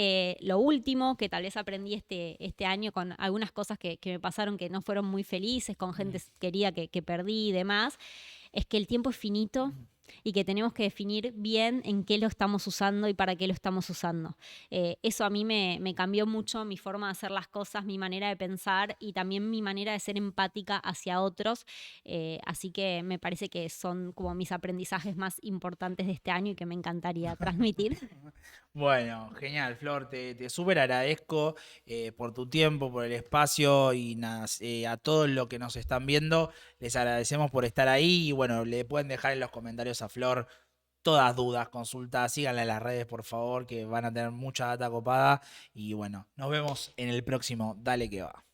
lo último que tal vez aprendí este año con algunas cosas que me pasaron que no fueron muy felices, con gente querida que perdí y demás, es que el tiempo es finito y que tenemos que definir bien en qué lo estamos usando y para qué lo estamos usando. Eso a mí me cambió mucho mi forma de hacer las cosas, mi manera de pensar y también mi manera de ser empática hacia otros. Así que me parece que son como mis aprendizajes más importantes de este año y que me encantaría transmitir.
Bueno, genial, Flor, te súper agradezco por tu tiempo, por el espacio y nada, a todos los que nos están viendo, les agradecemos por estar ahí y bueno, le pueden dejar en los comentarios a Flor todas dudas, consultas, síganla en las redes por favor, que van a tener mucha data copada y bueno, nos vemos en el próximo Dale que va.